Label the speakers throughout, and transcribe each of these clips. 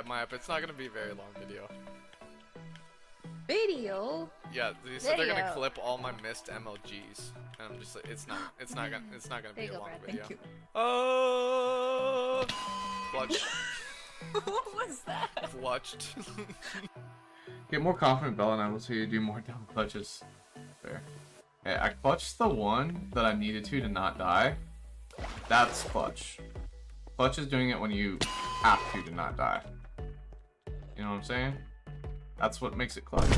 Speaker 1: map. It's not gonna be a very long video.
Speaker 2: Video?
Speaker 1: Yeah, they said they're gonna clip all my missed MLGs. And I'm just like, it's not gonna be a long video.
Speaker 2: Thank you.
Speaker 1: Oh, clutch.
Speaker 2: What was that?
Speaker 1: Clutched.
Speaker 3: Get more confident, Bella, and I will see you do more dumb clutches. Fair. Okay, I clutched the one that I needed to not die. That's clutch. Clutch is doing it when you have to not die. You know what I'm saying? That's what makes it clutch.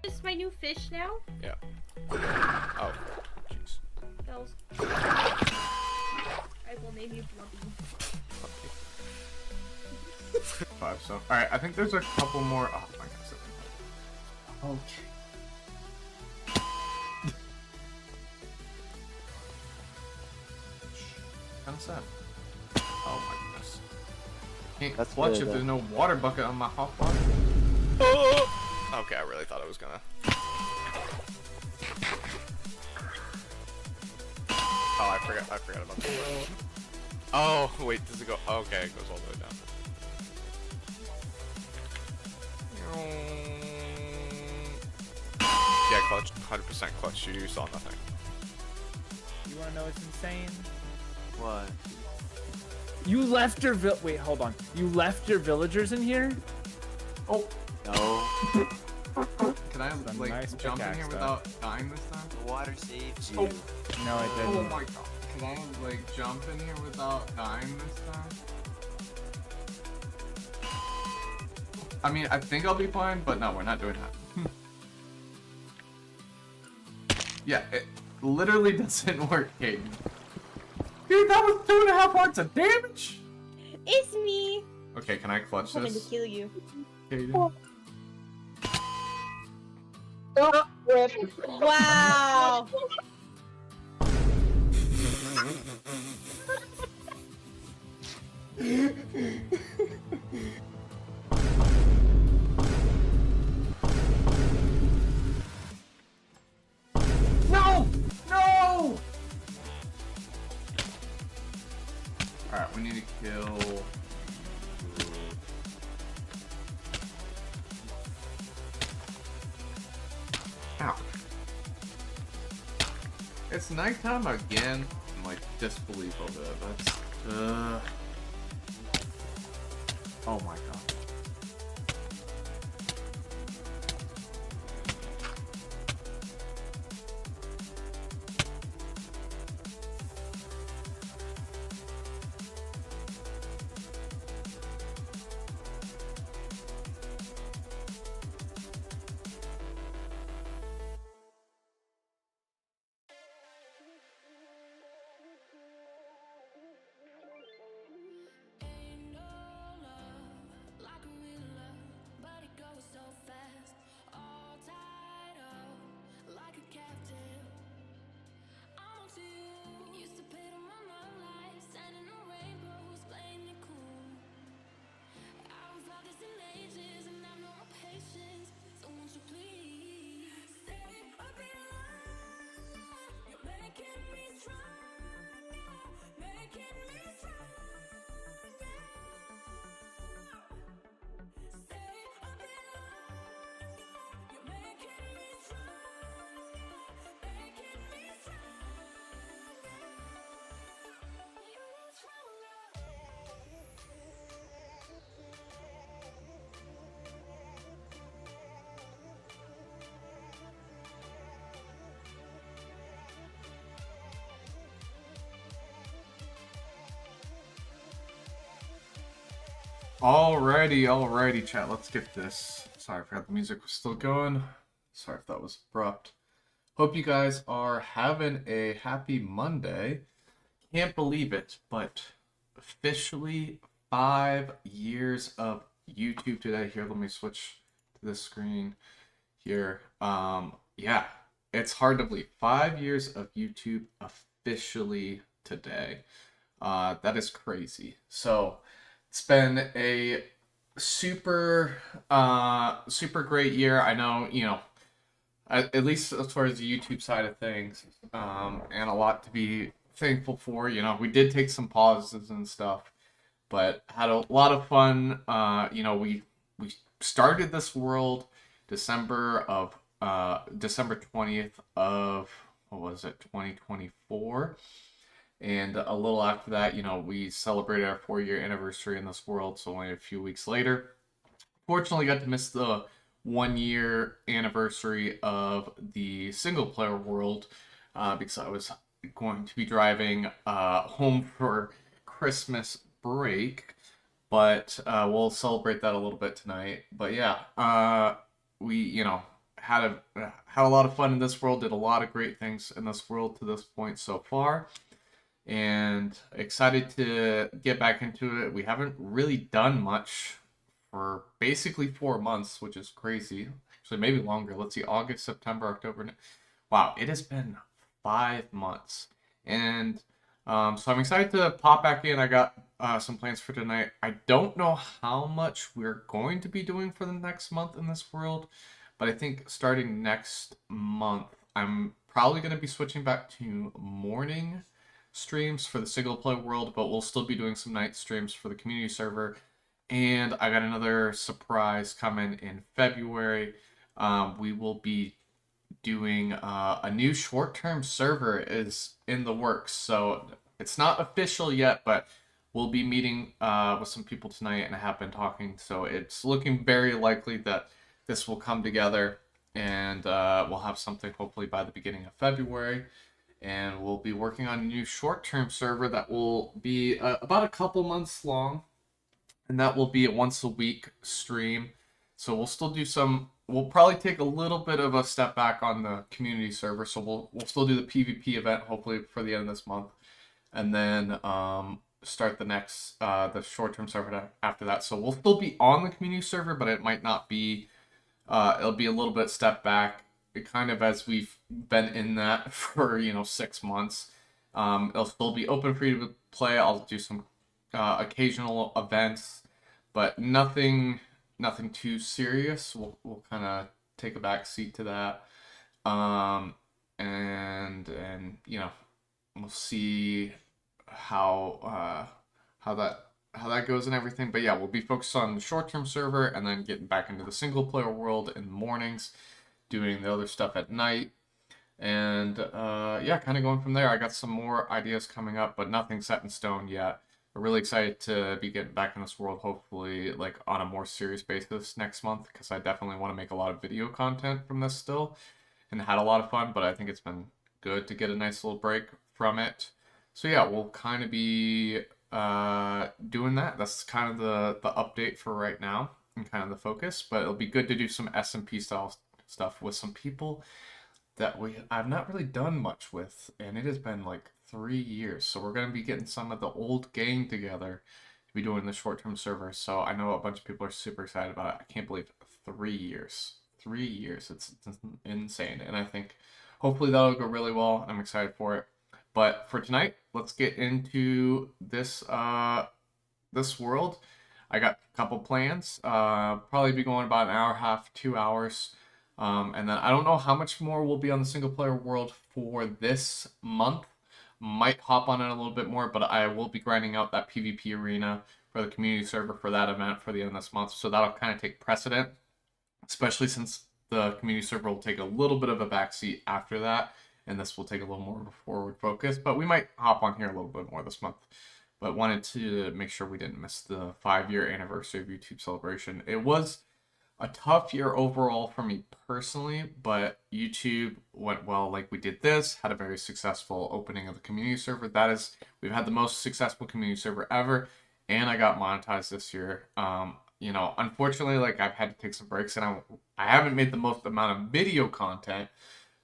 Speaker 4: Is this my new fish now?
Speaker 1: Yeah. Oh, jeez.
Speaker 4: Bells. I will name you Blubby.
Speaker 3: 5, so. Alright, I think there's a couple more. Oh my god. Okay. Kind of sad. Oh my goodness. Can't clutch if there's no water bucket on my hot bar.
Speaker 1: Oh! Okay, I really thought I was gonna. Oh, I forgot about that. Oh, wait, does it go? Okay, it goes all the way down. Yeah, clutch, 100% clutch. You saw nothing.
Speaker 5: You wanna know what's insane?
Speaker 6: What?
Speaker 5: You left your wait, hold on. You left your villagers in here?
Speaker 3: Oh!
Speaker 6: No.
Speaker 3: Can I, like,
Speaker 5: nice
Speaker 3: jump in here
Speaker 5: pickaxe,
Speaker 3: without dying this time?
Speaker 6: The water saved you.
Speaker 3: Oh.
Speaker 5: No, I
Speaker 3: Oh
Speaker 5: didn't.
Speaker 3: my god. Can I, like, jump in here without dying this time? I mean, I think I'll be fine, but no, we're not doing that. Yeah, it literally doesn't work, Caden. Dude, that was 2.5 hearts of damage!
Speaker 4: It's me!
Speaker 3: Okay, can I clutch
Speaker 4: I'm coming to
Speaker 3: this?
Speaker 4: kill you.
Speaker 3: Caden?
Speaker 4: Wow!
Speaker 3: No! No! Alright, we need to kill... Ow. It's nighttime again. I'm like disbelief over it. That's oh my god. Alrighty, chat, let's get this. Sorry, I forgot the music was still going. Sorry if that was abrupt. Hope you guys are having a happy Monday. Can't believe it, but officially 5 years of YouTube today. Here, let me switch to this screen here. Yeah, it's hard to believe. 5 years of YouTube officially today. That is crazy. So it's been a super great year. I know, you know, at least as far as the YouTube side of things, and a lot to be thankful for. You know, we did take some pauses and stuff, but had a lot of fun. You know, we started this world December 20th of, what was it, 2024. And a little after that, you know, we celebrated our 4-year anniversary in this world, so only a few weeks later. Fortunately, got to miss the 1-year anniversary of the single player world because I was going to be driving home for Christmas break. But we'll celebrate that a little bit tonight. But yeah, we, you know, had a lot of fun in this world, did a lot of great things in this world to this point so far. And excited to get back into it. We haven't really done much for basically 4 months, which is crazy. Actually, maybe longer. Let's see, August, September, October. Wow, it has been 5 months. And so I'm excited to pop back in. I got some plans for tonight. I don't know how much we're going to be doing for the next month in this world, but I think starting next month, I'm probably going to be switching back to morning streams for the single player world, but we'll still be doing some night streams for the community server. And I got another surprise coming in February. We will be doing a new short-term server is in the works. So it's not official yet, but we'll be meeting with some people tonight, and I have been talking. So it's looking very likely that this will come together, and we'll have something hopefully by the beginning of February. And we'll be working on a new short-term server that will be about a couple months long. And that will be a once-a-week stream. So we'll still do some... We'll probably take a little bit of a step back on the community server. So we'll still do the PvP event, hopefully, for the end of this month. And then start the next... the short-term server after that. So we'll still be on the community server, but it might not be... it'll be a little bit step back. It kind of as we've been in that for, you know, 6 months. It'll still be open for you to play. I'll do some occasional events, but nothing too serious. We'll kind of take a back seat to that. And you know, we'll see how that goes and everything. But yeah, we'll be focused on the short-term server and then getting back into the single player world in the mornings, doing the other stuff at night, and yeah, kind of going from there. I got some more ideas coming up, but nothing set in stone yet. We're really excited to be getting back in this world, hopefully like on a more serious basis next month, because I definitely want to make a lot of video content from this still, and had a lot of fun, but I think it's been good to get a nice little break from it. So yeah, we'll kind of be doing that. That's kind of the update for right now and kind of the focus, but it'll be good to do some SMP style stuff with some people that I've not really done much with, and it has been like 3 years. So we're going to be getting some of the old gang together to be doing the short-term server. So I know a bunch of people are super excited about it. I can't believe 3 years. 3 years. It's insane. And I think hopefully that'll go really well. I'm excited for it. But for tonight, let's get into this this world. I got a couple plans. Probably be going about an hour and a half, 2 hours. And then I don't know how much more will be on the single player world for this month. Might hop on it a little bit more, but I will be grinding out that PvP arena for the community server for that event for the end of this month. So that'll kind of take precedent, especially since the community server will take a little bit of a backseat after that. And this will take a little more of a forward focus, but we might hop on here a little bit more this month. But wanted to make sure we didn't miss the 5-year anniversary of YouTube celebration. It was a tough year overall for me personally, but YouTube went well. Like, we did this, had a very successful opening of the community server. We've had the most successful community server ever, and I got monetized this year. You know, unfortunately, like, I've had to take some breaks, and I haven't made the most amount of video content,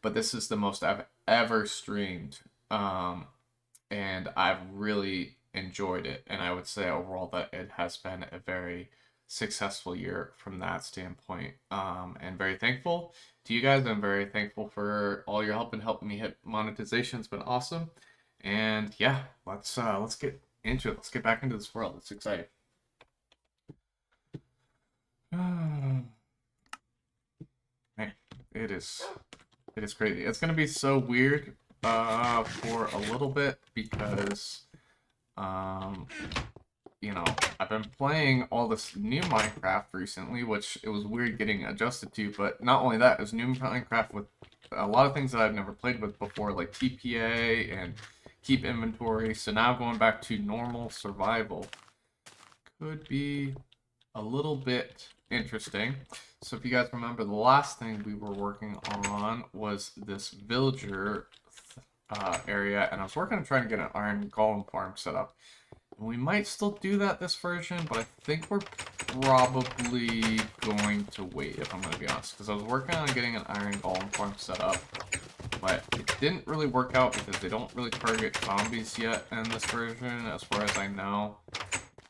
Speaker 3: but this is the most I've ever streamed, and I've really enjoyed it. And I would say overall that it has been a very successful year from that standpoint, and very thankful to you guys. I'm very thankful for all your help and helping me hit monetization. It's been awesome. And yeah, let's get into it. Let's get back into this world. It's exciting. Man, it is crazy. It's gonna be so weird for a little bit because you know, I've been playing all this new Minecraft recently, which it was weird getting adjusted to, but not only that, it was new Minecraft with a lot of things that I've never played with before, like TPA and keep inventory. So now going back to normal survival could be a little bit interesting. So if you guys remember, the last thing we were working on was this villager area, and I was working on trying to get an iron golem farm set up. And we might still do that this version, but I think we're probably going to wait, if I'm going to be honest, because I was working on getting an iron golem farm set up, but it didn't really work out because they don't really target zombies yet in this version, as far as I know.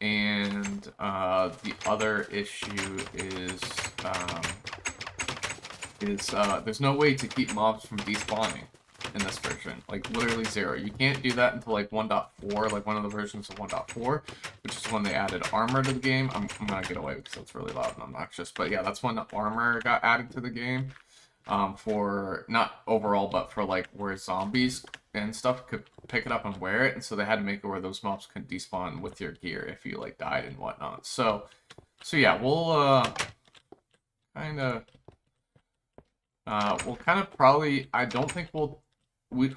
Speaker 3: And the other issue is there's no way to keep mobs from despawning in this version. Like, literally 0. You can't do that until, like, 1.4, like one of the versions of 1.4, which is when they added armor to the game. I'm gonna get away because it's really loud and obnoxious. But yeah, that's when the armor got added to the game. For, not overall, but for, like, where zombies and stuff could pick it up and wear it. And so they had to make it where those mobs couldn't despawn with your gear if you, like, died and whatnot. So yeah, we'll kind of probably, I don't think we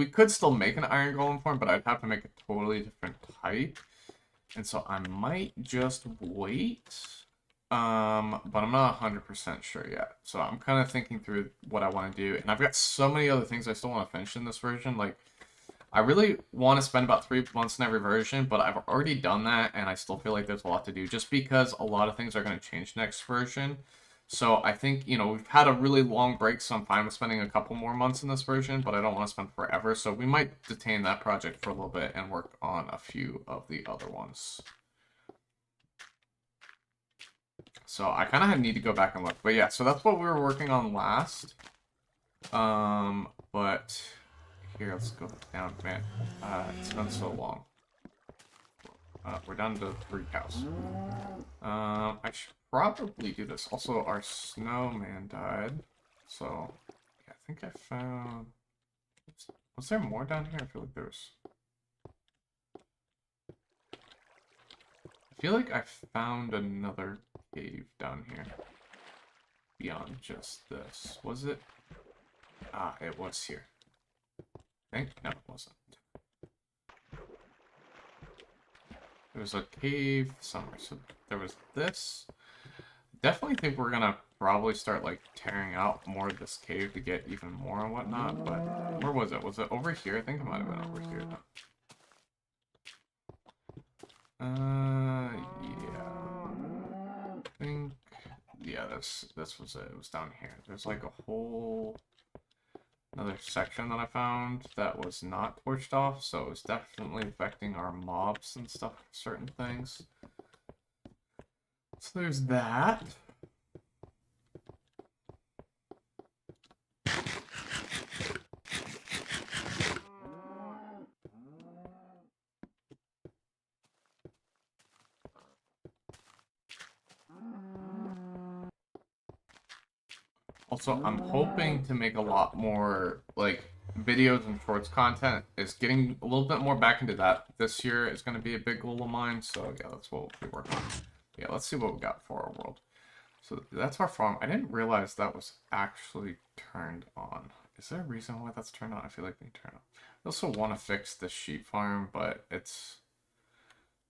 Speaker 3: could still make an iron golem farm, but I'd have to make a totally different type. And so I might just wait. But I'm not 100% sure yet. So I'm kind of thinking through what I want to do. And I've got so many other things I still want to finish in this version. Like, I really want to spend about 3 months in every version, but I've already done that, and I still feel like there's a lot to do, just because a lot of things are going to change next version. So I think, you know, we've had a really long break, so I'm fine with spending a couple more months in this version, but I don't want to spend forever. So we might detain that project for a little bit and work on a few of the other ones. So I kind of need to go back and look. But yeah, so that's what we were working on last. But here, let's go down, man. It's been so long. We're down to 3 cows. I should probably do this. Also, our snowman died. So, yeah, I think I found... Was there more down here? I feel like there's... I feel like I found another cave down here. Beyond just this. Was it? Ah, it was here. I think? No, it wasn't. There was a cave somewhere. So there was this. Definitely think we're gonna probably start, like, tearing out more of this cave to get even more and whatnot, but where was it? Was it over here? I think it might have been over here, though. Yeah. I think, yeah, this was it. It was down here. There's, like, a whole another section that I found that was not torched off, so it was definitely affecting our mobs and stuff, certain things. So there's that. Also, I'm hoping to make a lot more, like, videos and shorts content. Is getting a little bit more back into that this year is going to be a big goal of mine, so yeah, that's what we'll be working on. Yeah, let's see what we got for our world. So that's our farm. I didn't realize that was actually turned on. Is there a reason why that's turned on? I feel like they turned on. I also want to fix the sheep farm, but it's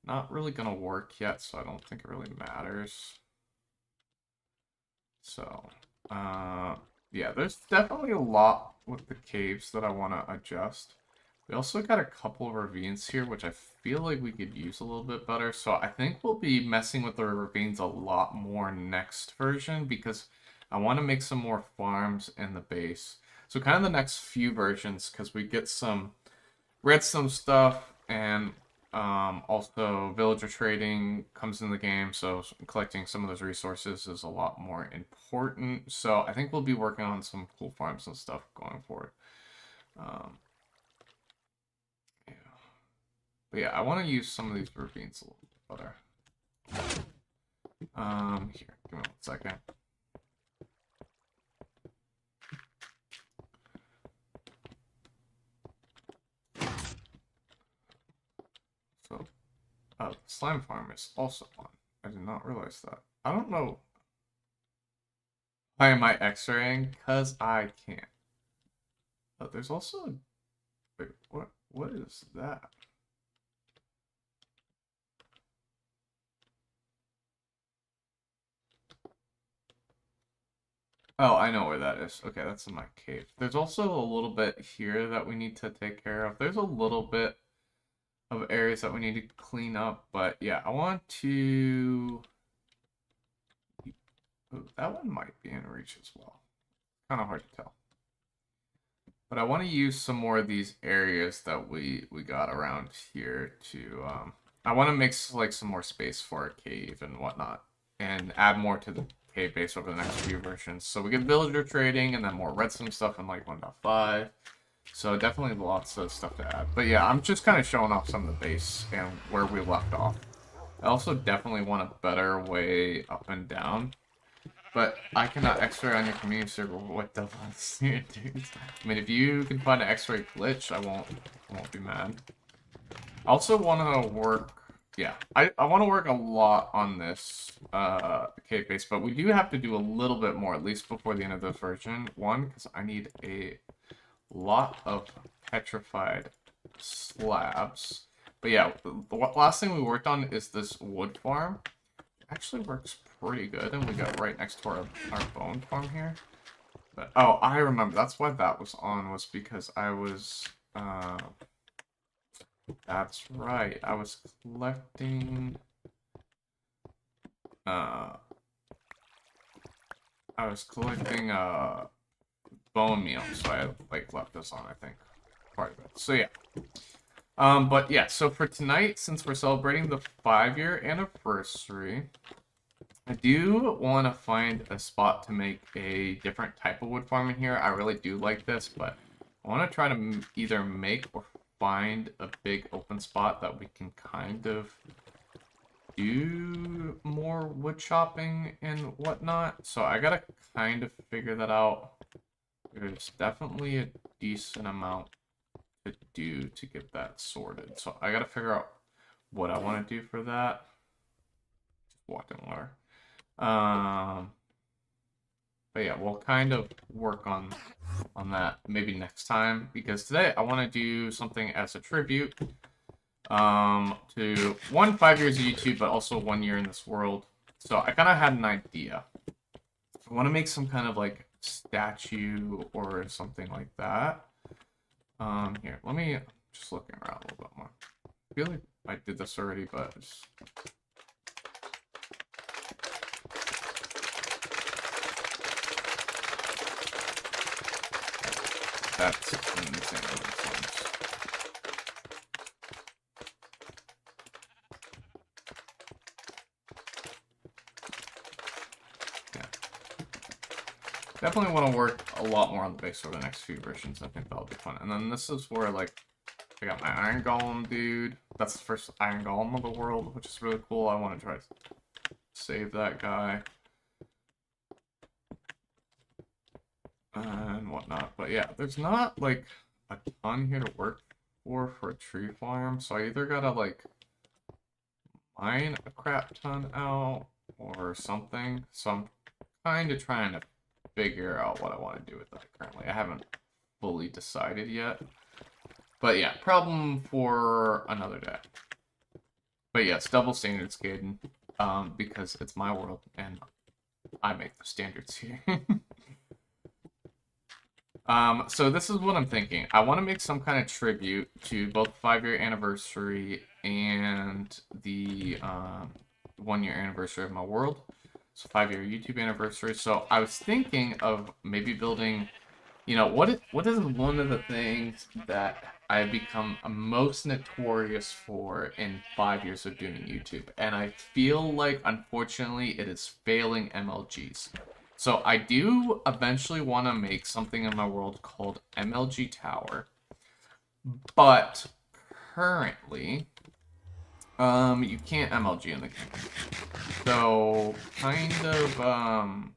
Speaker 3: not really going to work yet, so I don't think it really matters. So... yeah, there's definitely a lot with the caves that I want to adjust. We also got a couple of ravines here, which I feel like we could use a little bit better. So I think we'll be messing with the ravines a lot more next version, because I want to make some more farms in the base. So kind of the next few versions, because we get some redstone stuff, and also villager trading comes in the game, so collecting some of those resources is a lot more important. So I think we'll be working on some cool farms and stuff going forward. Yeah. But yeah, I want to use some of these ravines a little bit better. Here, give me 1 second. So slime farm is also on. I did not realize that. I don't know. Why am I X-raying? Because I can't. There's also... Wait, what is that? Oh, I know where that is. Okay, that's in my cave. There's also a little bit here that we need to take care of. There's a little bit of areas that we need to clean up, but yeah, I want to... Ooh, that one might be in reach as well. Kind of hard to tell. But I want to use some more of these areas that we got around here to... I want to make like some more space for a cave and whatnot. And add more to the cave base over the next few versions. So we get villager trading and then more redstone stuff in like 1.5. So definitely lots of stuff to add. But yeah, I'm just kind of showing off some of the base and where we left off. I also definitely want a better way up and down. But I cannot X-ray on your community server. What the fuck, dude? I mean, if you can find an X-ray glitch, I won't be mad. I also want to work... Yeah, I want to work a lot on this cave base, but we do have to do a little bit more, at least before the end of this version. One, because I need a lot of petrified slabs. But yeah, the last thing we worked on is this wood farm. It actually works pretty good, and we got right next to our bone farm here. But, oh, I remember. That's why that was on, was because I was... That's right. I was collecting... bone meal, so I like left this on, I think. Part of it. So yeah. But yeah, so for tonight, since we're celebrating the 5-year anniversary, I do want to find a spot to make a different type of wood farm in here. I really do like this, but I want to try to either make or find a big open spot that we can kind of do more wood chopping and whatnot. So I gotta kind of figure that out. There's definitely a decent amount to do to get that sorted. So I gotta figure out what I want to do for that. Just walked in water. But yeah, we'll kind of work on that maybe next time, because today I want to do something as a tribute to 5 years of YouTube, but also 1 year in this world. So I kind of had an idea. I want to make some kind of like statue or something like that. Here, let me just looking around a little bit more. I feel like I did this already, but it's... That's insane. Yeah. Definitely want to work a lot more on the base for the next few versions. I think that'll be fun. And then this is where, like, I got my Iron Golem dude. That's the first Iron Golem of the world, which is really cool. I want to try to save that guy. And whatnot. But yeah, there's not like a ton here to work for a tree farm, so I either gotta like mine a crap ton out or something. So I'm kind of trying to figure out what I want to do with that currently. I haven't fully decided yet, but yeah, problem for another day. But yes, double standard skating, because it's my world and I make the standards here. So this is what I'm thinking. I want to make some kind of tribute to both the 5-year anniversary and the 1-year anniversary of my world. So 5-year YouTube anniversary. So I was thinking of maybe building, you know, what is one of the things that I've become most notorious for in 5 years of doing YouTube, and I feel like unfortunately it is failing MLGs. So I do eventually want to make something in my world called MLG Tower, but currently, you can't MLG in the game. So kind of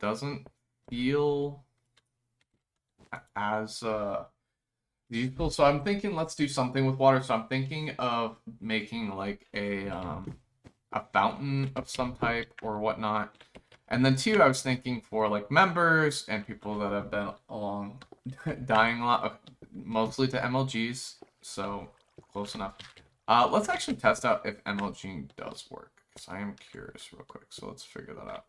Speaker 3: doesn't feel as Useful. So I'm thinking let's do something with water. So I'm thinking of making like a fountain of some type or whatnot. And then two, I was thinking for like members and people that have been along dying a lot, mostly to MLGs. So close enough. Let's actually test out if MLG does work because I am curious real quick. So let's figure that out.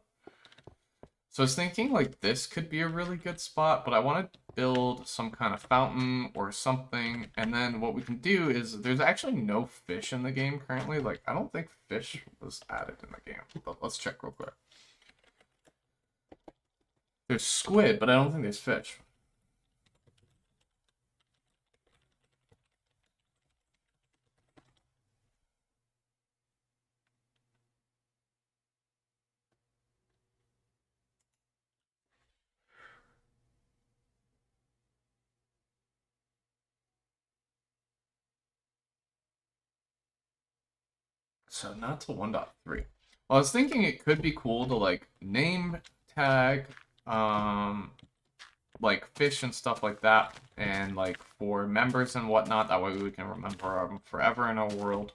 Speaker 3: So I was thinking like this could be a really good spot, but I want to build some kind of fountain or something. And then what we can do is there's actually no fish in the game currently. Like I don't think fish was added in the game, but let's check real quick. There's squid, but I don't think there's fish. So not to 1.3. Well, I was thinking it could be cool to like name tag like fish and stuff like that, and like for members and whatnot, that way we can remember them forever in our world.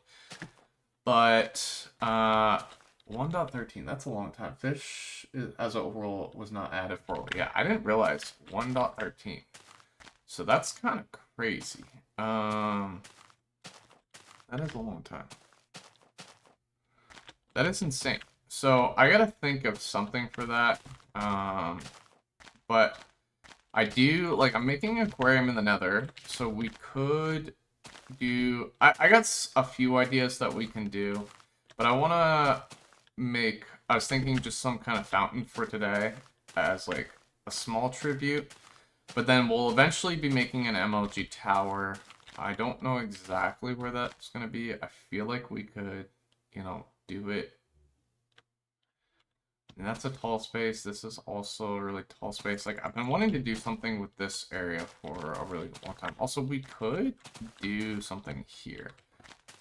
Speaker 3: But 1.13, that's a long time. Fish as an overall was not added for, yeah, I didn't realize 1.13. So that's kind of crazy. That is a long time. That is insane. So I gotta think of something for that. But I do, like, I'm making an aquarium in the nether, so we could do... I got a few ideas that we can do, but I want to make... I was thinking just some kind of fountain for today as, like, a small tribute, but then we'll eventually be making an MLG tower. I don't know exactly where that's going to be. I feel like we could, you know, do it. And that's a tall space. This is also a really tall space. Like, I've been wanting to do something with this area for a really long time. Also, we could do something here.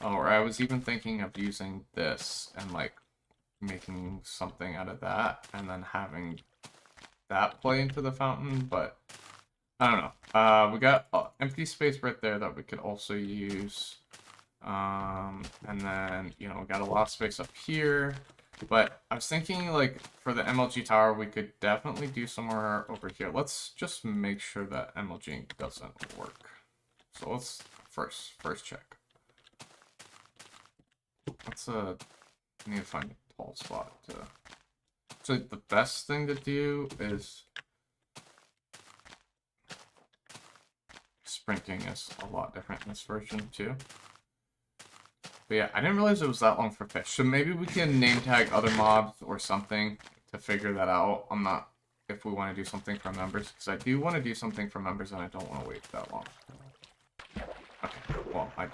Speaker 3: Or I was even thinking of using this and, like, making something out of that. And then having that play into the fountain. But, I don't know. We got empty space right there that we could also use. And then, you know, we got a lot of space up here. But I was thinking, like, for the MLG tower, we could definitely do somewhere over here. Let's just make sure that MLG doesn't work. So let's first check. Let's need to find a tall spot to. So the best thing to do is sprinting is a lot different in this version too. But yeah, I didn't realize it was that long for fish. So maybe we can name tag other mobs or something to figure that out. I'm not, if we want to do something for members, because I do want to do something for members and I don't want to wait that long. Okay, well, I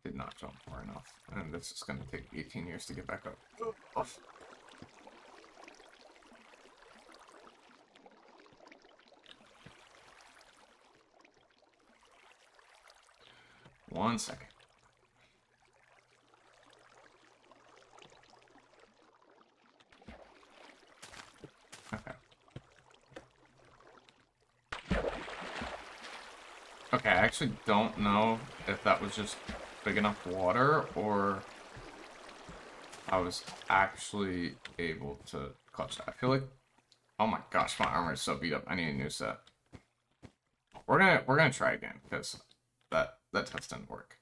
Speaker 3: did not jump far enough. And this is going to take 18 years to get back up. Oof. One second. Okay. Okay, I actually don't know if that was just big enough water or I was actually able to clutch that. I feel like, oh my gosh, my armor is so beat up. I need a new set. We're gonna try again because that test didn't work.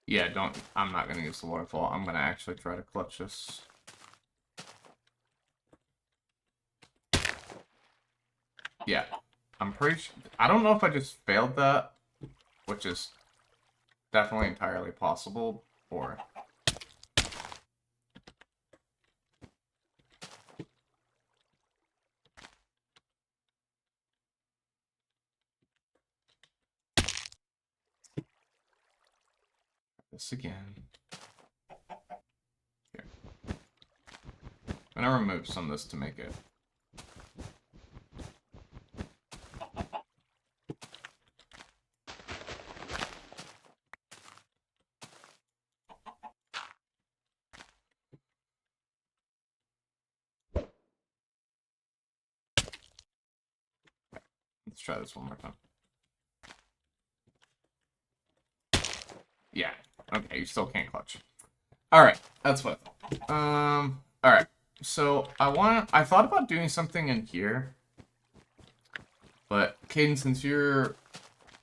Speaker 3: Yeah, I'm not gonna use the waterfall. I'm gonna actually try to clutch this. Yeah, I'm pretty sure. I don't know if I just failed that, which is definitely entirely possible, or... this again. Here. I'm gonna remove some of this to make it. Let's try this one more time. Yeah. Okay, you still can't clutch. Alright, that's what I thought. Alright. So I thought about doing something in here. But Caden, since you're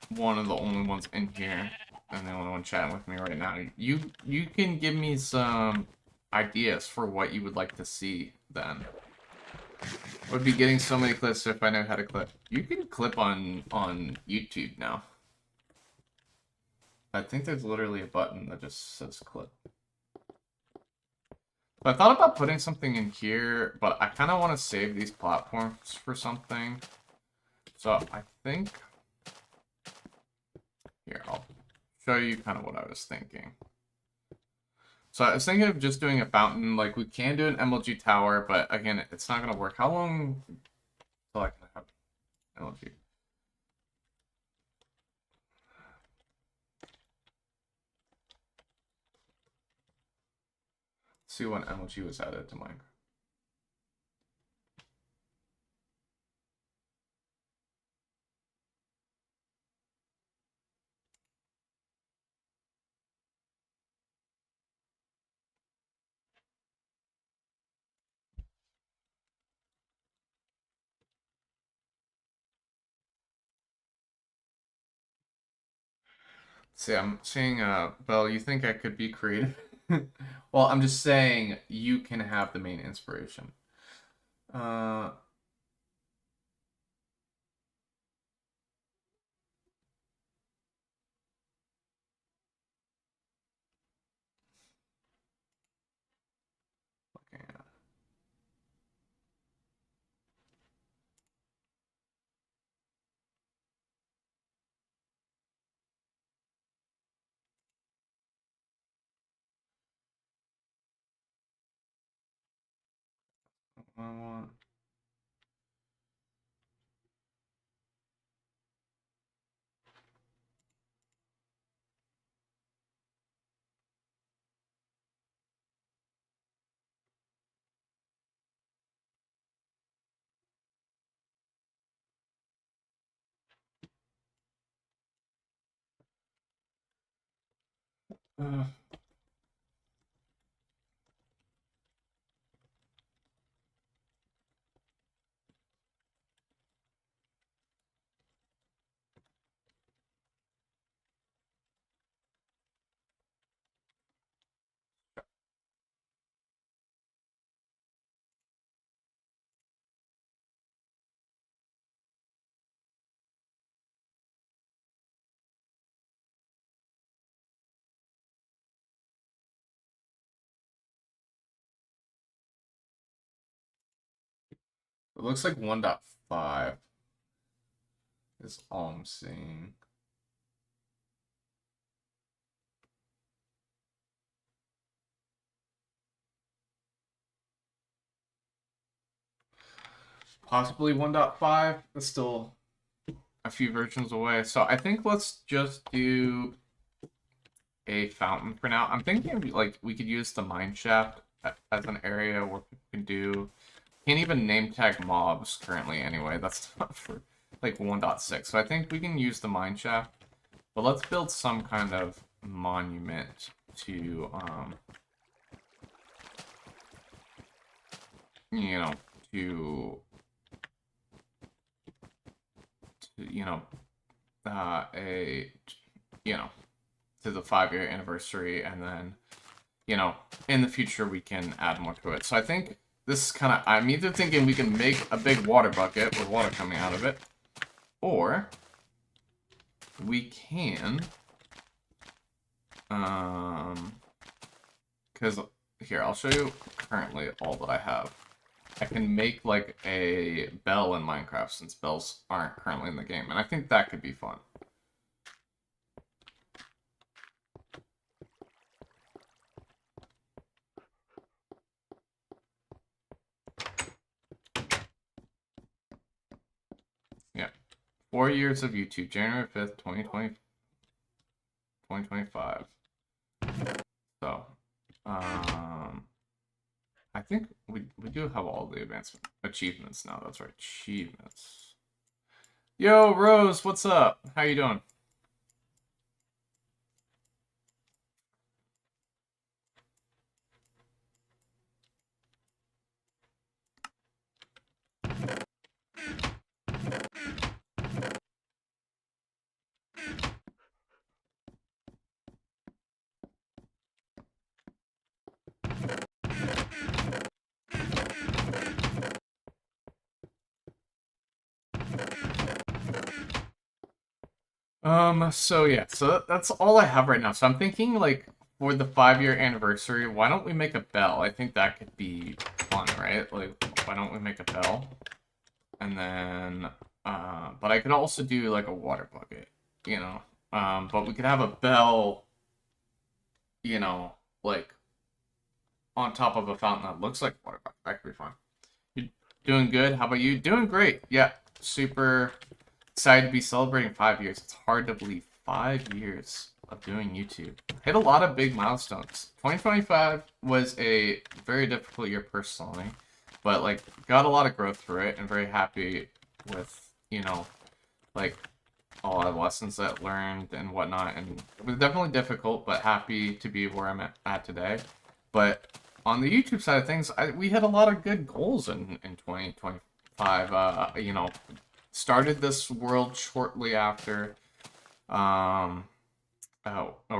Speaker 3: one of the only ones in here and the only one chatting with me right now, you can give me some ideas for what you would like to see then. I would be getting so many clips if I know how to clip. You can clip on YouTube now. I think there's literally a button that just says clip. So I thought about putting something in here, but I kind of want to save these platforms for something. So I think... Here, I'll show you kind of what I was thinking. So I was thinking of just doing a fountain. Like, we can do an MLG tower, but again, it's not going to work. How long till I can have MLG? Let's see when MLG was added to Minecraft. See, I'm seeing, Belle, you think I could be creative? Well, I'm just saying you can have the main inspiration. Uh, looking at. I want. Uh, it looks like 1.5 is all I'm seeing. Possibly 1.5. It's still a few versions away. So I think let's just do a fountain for now. I'm thinking like we could use the mine shaft as an area where people can do. Can't even name tag mobs currently anyway. That's not for like 1.6. So I think we can use the mine shaft. But let's build some kind of monument to you know, to you know, to the 5-year anniversary, and then, you know, in the future we can add more to it. So I think this is kind of, I'm either thinking we can make a big water bucket with water coming out of it, or we can, because here, I'll show you currently all that I have. I can make like a bell in Minecraft since bells aren't currently in the game, and I think that could be fun. 4 years of YouTube, January 5th, 2025. So, I think we do have all the advancement achievements now. That's right, achievements. Yo, Rose, what's up? How you doing? So yeah, so that's all I have right now. So I'm thinking, like, for the 5-year anniversary, why don't we make a bell? I think that could be fun, right? Like, why don't we make a bell? And then, but I could also do, like, a water bucket, you know? But we could have a bell, you know, like, on top of a fountain that looks like a water bucket. That could be fun. You doing good? How about you? Doing great. Yeah, super excited to be celebrating 5 years. It's hard to believe 5 years of doing YouTube. Hit a lot of big milestones. 2025 was a very difficult year personally, but like got a lot of growth through it and very happy with, you know, like a lot of lessons that learned and whatnot. And it was definitely difficult, but happy to be where I'm at today. But on the YouTube side of things, we had a lot of good goals in 2025. You know, started this world shortly after, or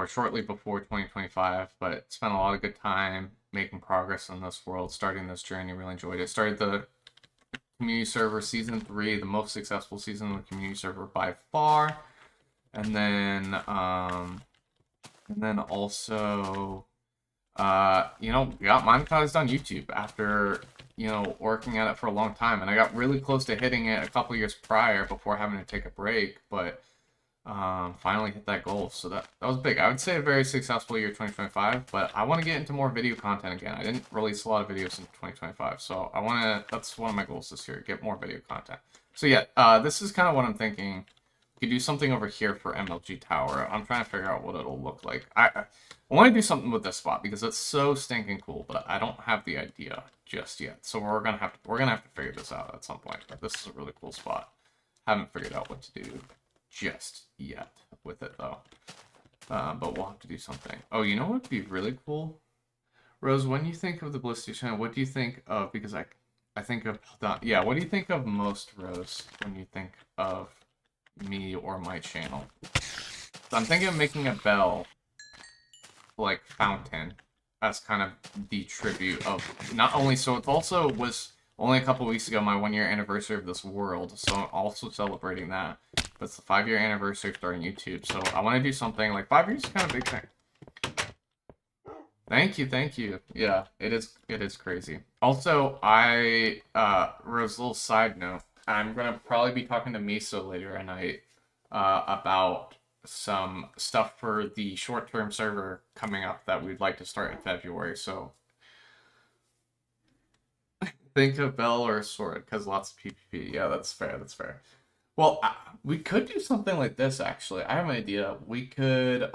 Speaker 3: shortly before 2025, but spent a lot of good time making progress in this world, starting this journey, really enjoyed it. Started the community server season 3, the most successful season of the community server by far. And then also, you know, got monetized on YouTube after, you know, working at it for a long time. And I got really close to hitting it a couple years prior before having to take a break, but finally hit that goal. So that was big. I would say a very successful year 2025, but I want to get into more video content again. I didn't release a lot of videos in 2025, so I want to, that's one of my goals this year, get more video content. So yeah, this is kind of what I'm thinking. We could do something over here for MLG Tower. I'm trying to figure out what it'll look like. I want to do something with this spot because it's so stinking cool, but I don't have the idea just yet. So we're gonna have to figure this out at some point. But this is a really cool spot. Haven't figured out what to do just yet with it though. But we'll have to do something. Oh, you know what would be really cool? Rose, when you think of the Bellistic channel, what do you think of, because I think of that, yeah, what do you think of most, Rose, when you think of me or my channel? So I'm thinking of making a bell, like fountain, as kind of the tribute of, not only, so it also was only a couple weeks ago my 1-year anniversary of this world, so I'm also celebrating that. But it's the 5-year anniversary of starting YouTube, so I want to do something, like 5 years is kind of a big thing. Thank you, thank you. Yeah, it is crazy. Also, Rose, a little side note, I'm gonna probably be talking to Miso later at night about some stuff for the short-term server coming up that we'd like to start in February, so think of bell or a sword, because lots of PvP. Yeah, that's fair, that's fair. Well, we could do something like this, actually. I have an idea. We could,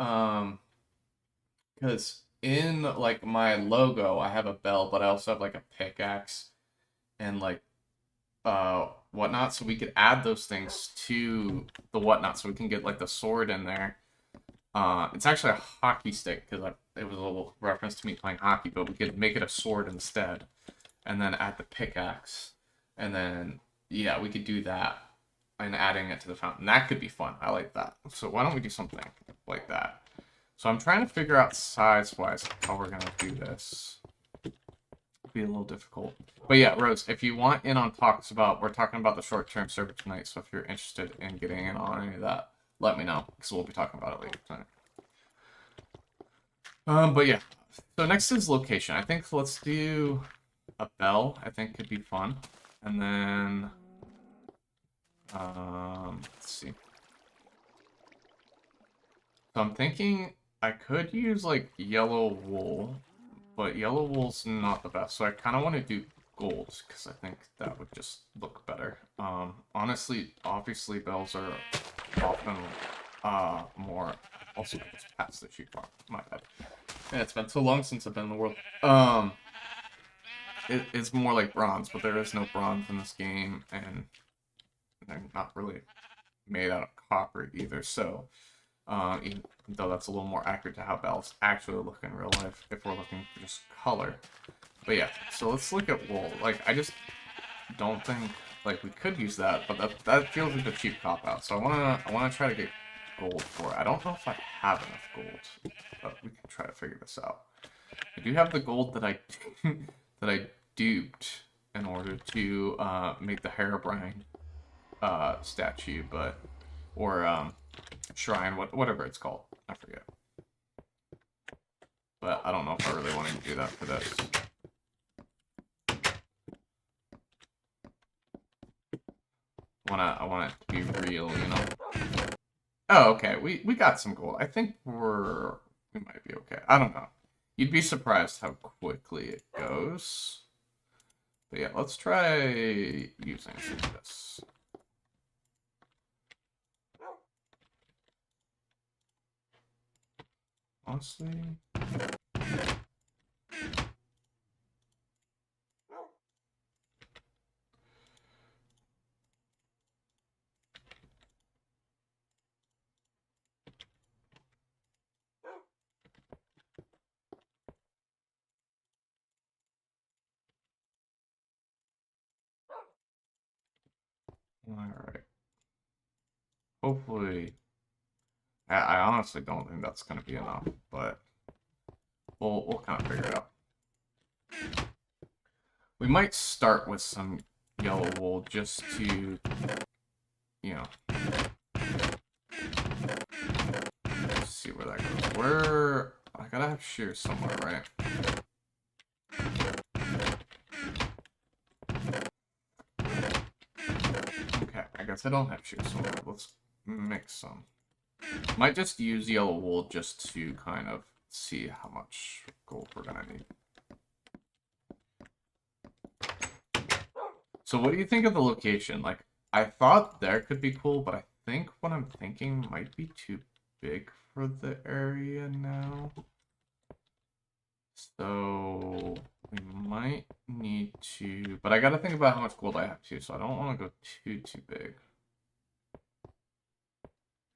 Speaker 3: because in, like, my logo, I have a bell, but I also have, like, a pickaxe and, like, whatnot, so we could add those things to the whatnot, so we can get, like, the sword in there. It's actually a hockey stick, because it was a little reference to me playing hockey, but we could make it a sword instead, and then add the pickaxe, and then, yeah, we could do that. And adding it to the fountain. That could be fun. I like that. So why don't we do something like that? So I'm trying to figure out size-wise how we're going to do this. It'll be a little difficult. But yeah, Rose, if you want in on talks about, we're talking about the short-term server tonight, so if you're interested in getting in on any of that, let me know, because we'll be talking about it later tonight. But yeah, so next is location. I think let's do a bell. I think could be fun. And then... let's see. So I'm thinking I could use like yellow wool, but yellow wool's not the best. So I kind of want to do gold, because I think that would just look better. Honestly, obviously, bells are often more... Also, I just passed the sheep farm. My bad. Yeah, it's been so long since I've been in the world. It's more like bronze, but there is no bronze in this game, and they're not really made out of copper either, so even though that's a little more accurate to how bells actually look in real life, if we're looking for just color. But yeah, so let's look at wool. Like, I just don't think, like, we could use that, but that feels like a cheap cop-out, so I wanna try to get gold for it. I don't know if I have enough gold, but we can try to figure this out. I do have the gold that I that I duped in order to make the Herobrine statue, but or shrine, whatever it's called. I forget. But I don't know if I really want to do that for this. I want it to be real, you know. Oh, okay. We got some gold. I think we might be okay. I don't know. You'd be surprised how quickly it goes. But yeah, let's try using some of this. Honestly. Alright. Hopefully... I honestly don't think that's going to be enough, but we'll kind of figure it out. We might start with some yellow wool just to, you know, see where that goes. Where... I gotta have shears somewhere, right? Okay, I guess I don't have shears somewhere. Let's mix some. Might just use yellow wool just to kind of see how much gold we're gonna need. So what do you think of the location? Like, I thought there could be cool, but I think what I'm thinking might be too big for the area now. So we might need to, but I gotta think about how much gold I have too, so I don't want to go too big.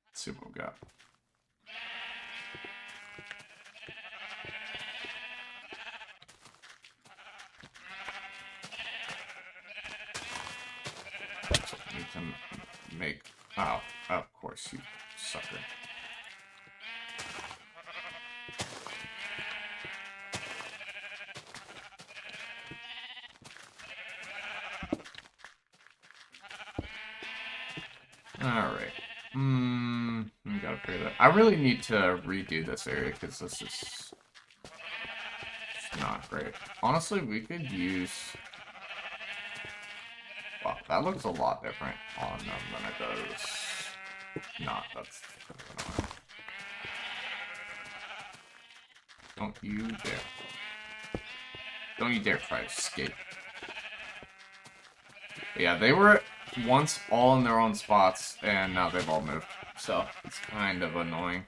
Speaker 3: Let's see what we got. So I need to make... Oh, of course, you sucker. Alright. We gotta figure that. I really need to redo this area because this is not great. Honestly, we could use... Wow, that looks a lot different on them than it does not. That's annoying. Don't you dare. Don't you dare try to escape. But yeah, they were once all in their own spots, and now they've all moved. So, it's kind of annoying.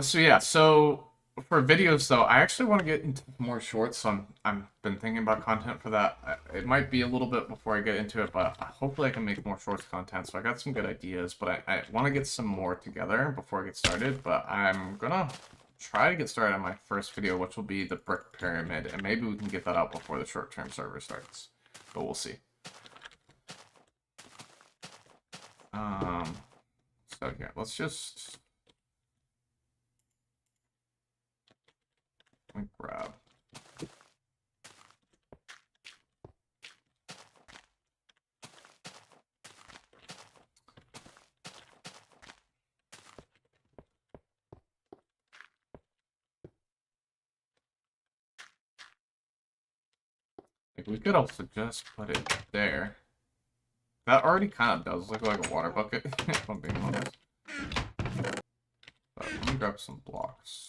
Speaker 3: So yeah, so for videos though, I actually want to get into more shorts, so I'm been thinking about content for that. It might be a little bit before I get into it, but hopefully I can make more shorts content, so I got some good ideas, but I want to get some more together before I get started, but I'm gonna try to get started on my first video, which will be the brick pyramid, and maybe we can get that out before the short-term server starts, but we'll see. So yeah, let's just... Let me grab. Like, we could also just put it there. That already kind of does look like a water bucket, if I'm being honest. me grab some blocks.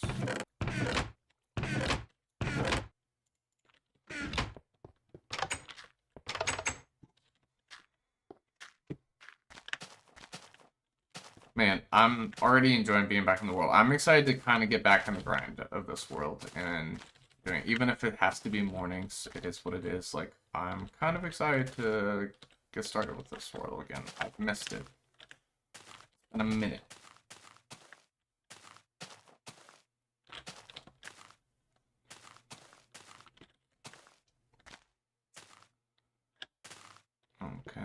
Speaker 3: Man, I'm already enjoying being back in the world. I'm excited to kind of get back in the grind of this world and doing it. Even if it has to be mornings, it is what it is. Like, I'm kind of excited to get started with this world again. I've missed it. In a minute. Okay.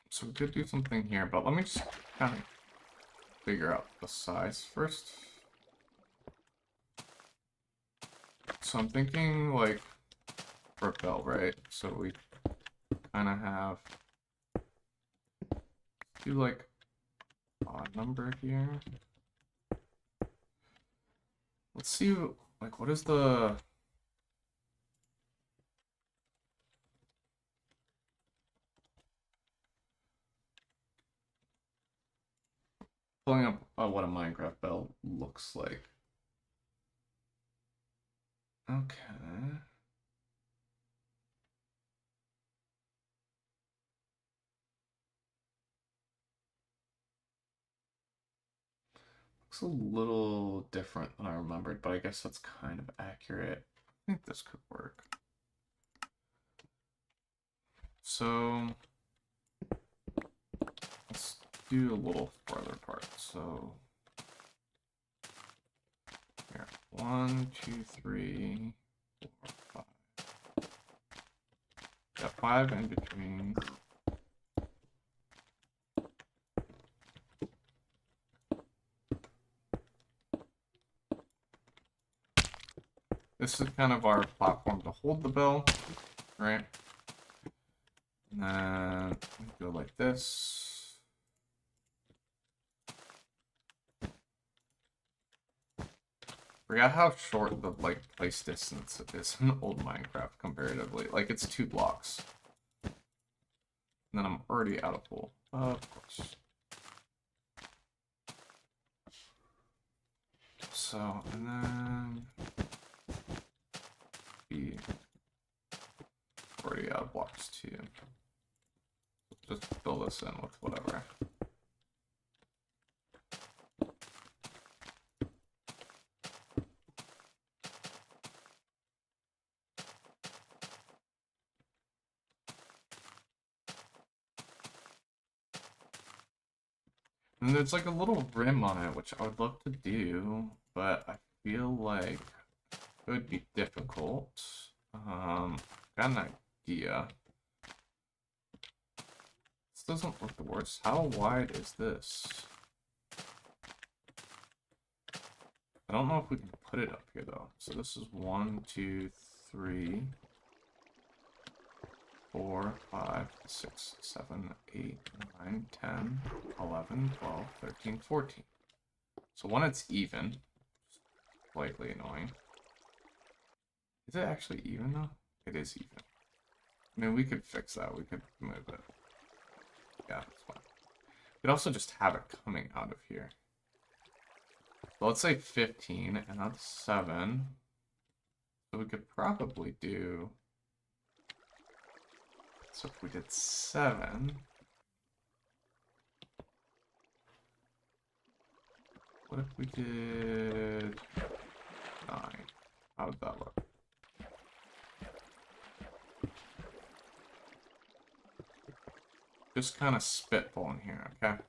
Speaker 3: So we could do something here, but let me just kind of figure out the size first. So I'm thinking like for a bell, right? So we kind of have do like odd number here. Let's see, like what is the pulling up what a Minecraft bell looks like. Okay. Looks a little different than I remembered, but I guess that's kind of accurate. I think this could work. So let's do a little farther apart. So here, 1, 2, 3, 4, 5. Got 5 in between. This is kind of our platform to hold the bell, right? And then we go like this. Forgot how short the like place distance is in old Minecraft comparatively. Like it's 2 blocks. And then I'm already out of pool. Of course. So, and then be already out of blocks too. Just fill this in with whatever. And there's like a little rim on it, which I would love to do, but I feel like it would be difficult. Got an idea. This doesn't look the worst. How wide is this? I don't know if we can put it up here though. So this is 1, 2, 3, 4, 5, 6, 7, 8, 9, 10, 11, 12, 13, 14. So when it's even, slightly annoying. Is it actually even though? It is even. I mean, we could fix that. We could move it. Yeah, that's fine. We could also just have it coming out of here. So let's say 15, and that's 7. So we could probably do... So if we did 7... What if we did 9? How would that look? Just kind of spitballing here, okay?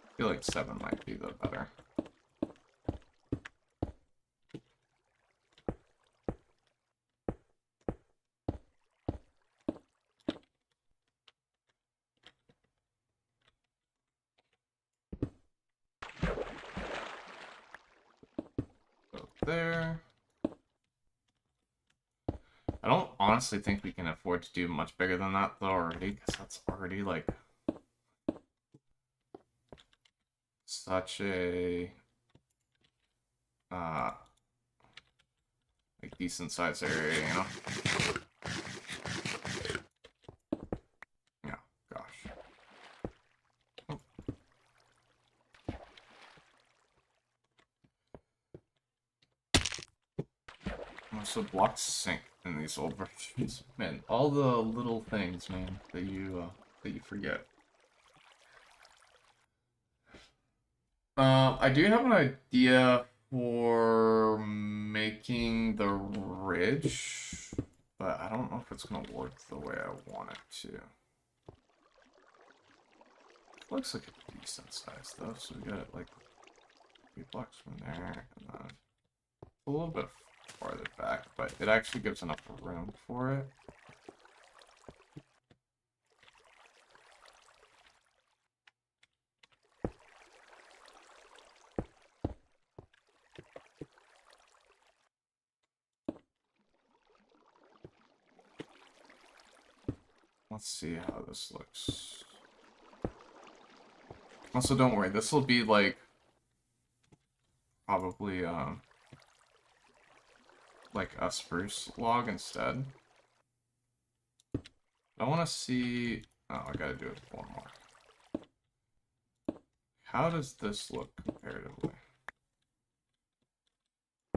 Speaker 3: I feel like 7 might be the better. Go there. I don't honestly think we can afford to do much bigger than that though already, because that's already like such a like decent sized area, you know? Yeah, gosh. Oh. So blocks sink in these old versions. Man, all the little things, man, that you forget. I do have an idea for making the ridge, but I don't know if it's gonna work the way I want it to. Looks like a decent size though, so we got like 3 blocks from there, and then a little bit farther back, but it actually gives enough room for it. Let's see how this looks. Also, don't worry, this will be like probably like a spruce log instead. I want to see. Oh, I gotta do it one more. How does this look comparatively?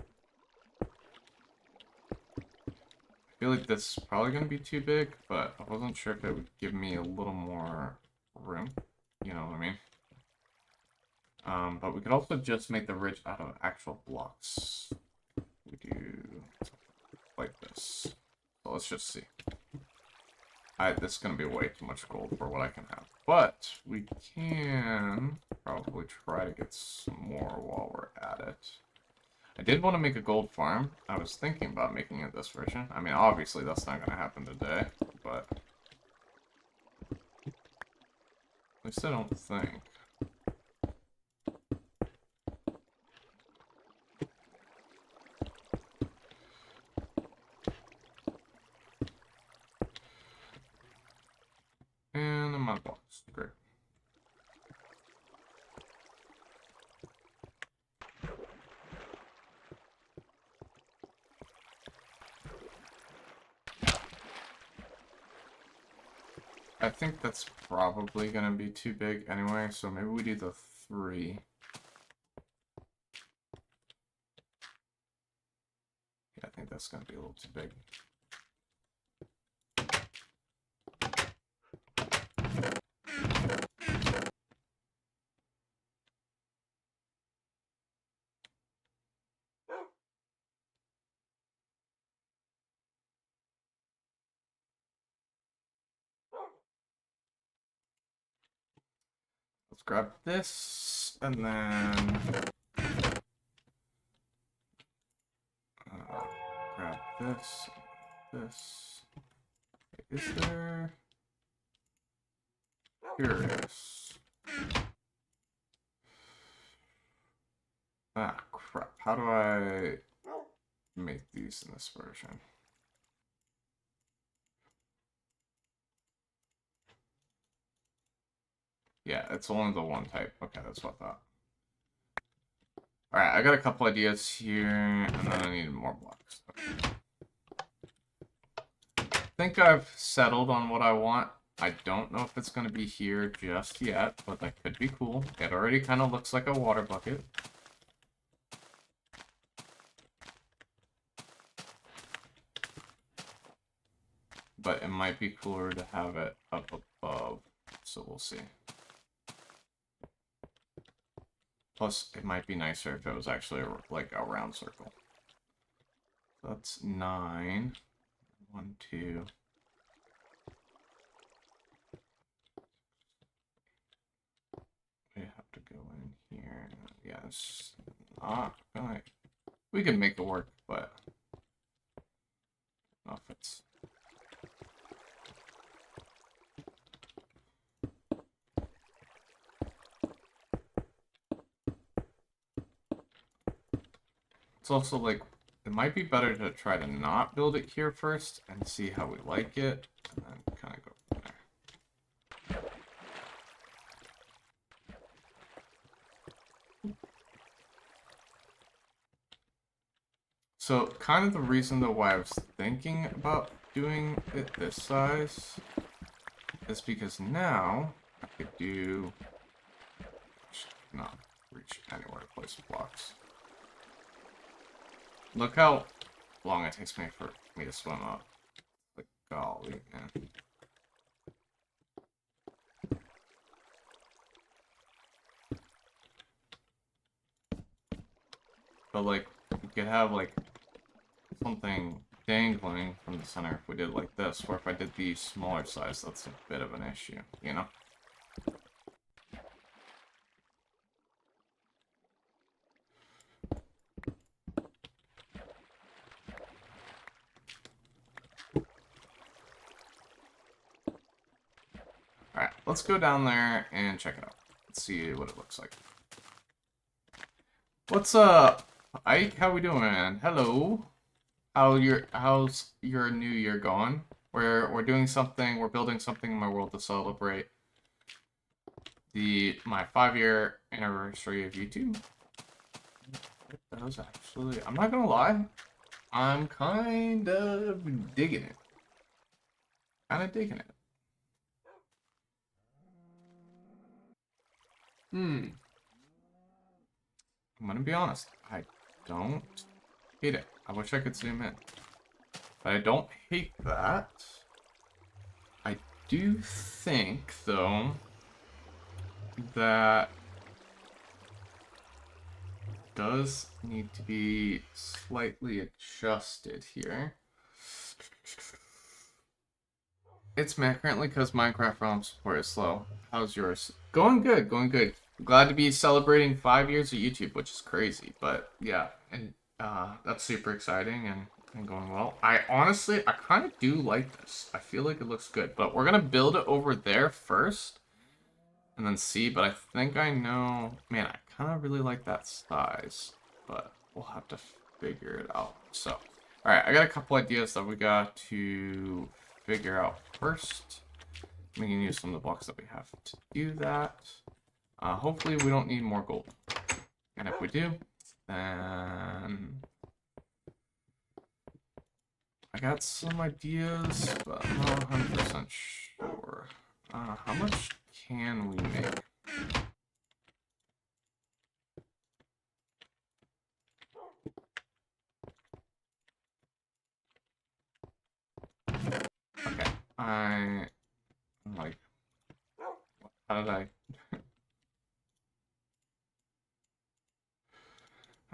Speaker 3: I feel like this is probably gonna be too big, but I wasn't sure if it would give me a little more room. You know what I mean? But we could also just make the ridge out of actual blocks. We do like this. So let's just see. This is going to be way too much gold for what I can have. But we can probably try to get some more while we're at it. I did want to make a gold farm. I was thinking about making it this version. I mean, obviously that's not going to happen today, but at least I don't think. And a mud box. Great. I think that's probably going to be too big anyway, so maybe we do the 3. Yeah, I think that's going to be a little too big. Let's grab this, and then grab this, this. Wait, is there? Here it is. Ah, crap. How do I make these in this version? Yeah, it's only the one type. Okay, that's what I thought. Alright, I got a couple ideas here, and then I need more blocks. Okay. I think I've settled on what I want. I don't know if it's going to be here just yet, but that could be cool. It already kind of looks like a water bucket. But it might be cooler to have it up above, so we'll see. Plus, it might be nicer if it was actually like a round circle. That's 9. 1, 2. We have to go in here. Yeah, it's not gonna. We can make it work, but I don't know if it's. It's also like it might be better to try to not build it here first and see how we like it, and then kind of go from there. So, kind of the reason though why I was thinking about doing it this size is because now I could do... not reach anywhere to place blocks. Look how long it takes me for me to swim up. Like, golly, man. But, like, you could have, like, something dangling from the center if we did like this, or if I did the smaller size, that's a bit of an issue, you know? Alright, let's go down there and check it out. Let's see what it looks like. What's up, Ike? How we doing, man? Hello. How's your new year going? We're doing something, we're building something in my world to celebrate my 5-year anniversary of YouTube. That was actually, I'm not gonna lie, I'm kind of digging it. I'm gonna be honest, I don't hate it. I wish I could zoom in. But I don't hate that. I do think, though, that does need to be slightly adjusted here. It's currently because Minecraft ROM support is slow. How's yours? Going good, going good. Glad to be celebrating 5 years of YouTube, which is crazy, but yeah, and that's super exciting and going well. I honestly, I kind of do like this. I feel like it looks good, but we're gonna build it over there first, and then see. But I think I know, man, I kind of really like that size, but we'll have to figure it out. So, all right, I got a couple ideas that we got to figure out first. We can use some of the blocks that we have to do that. Hopefully we don't need more gold. And if we do, then I got some ideas, but I'm not 100% sure. How much can we make? Okay, I'm like, how did I?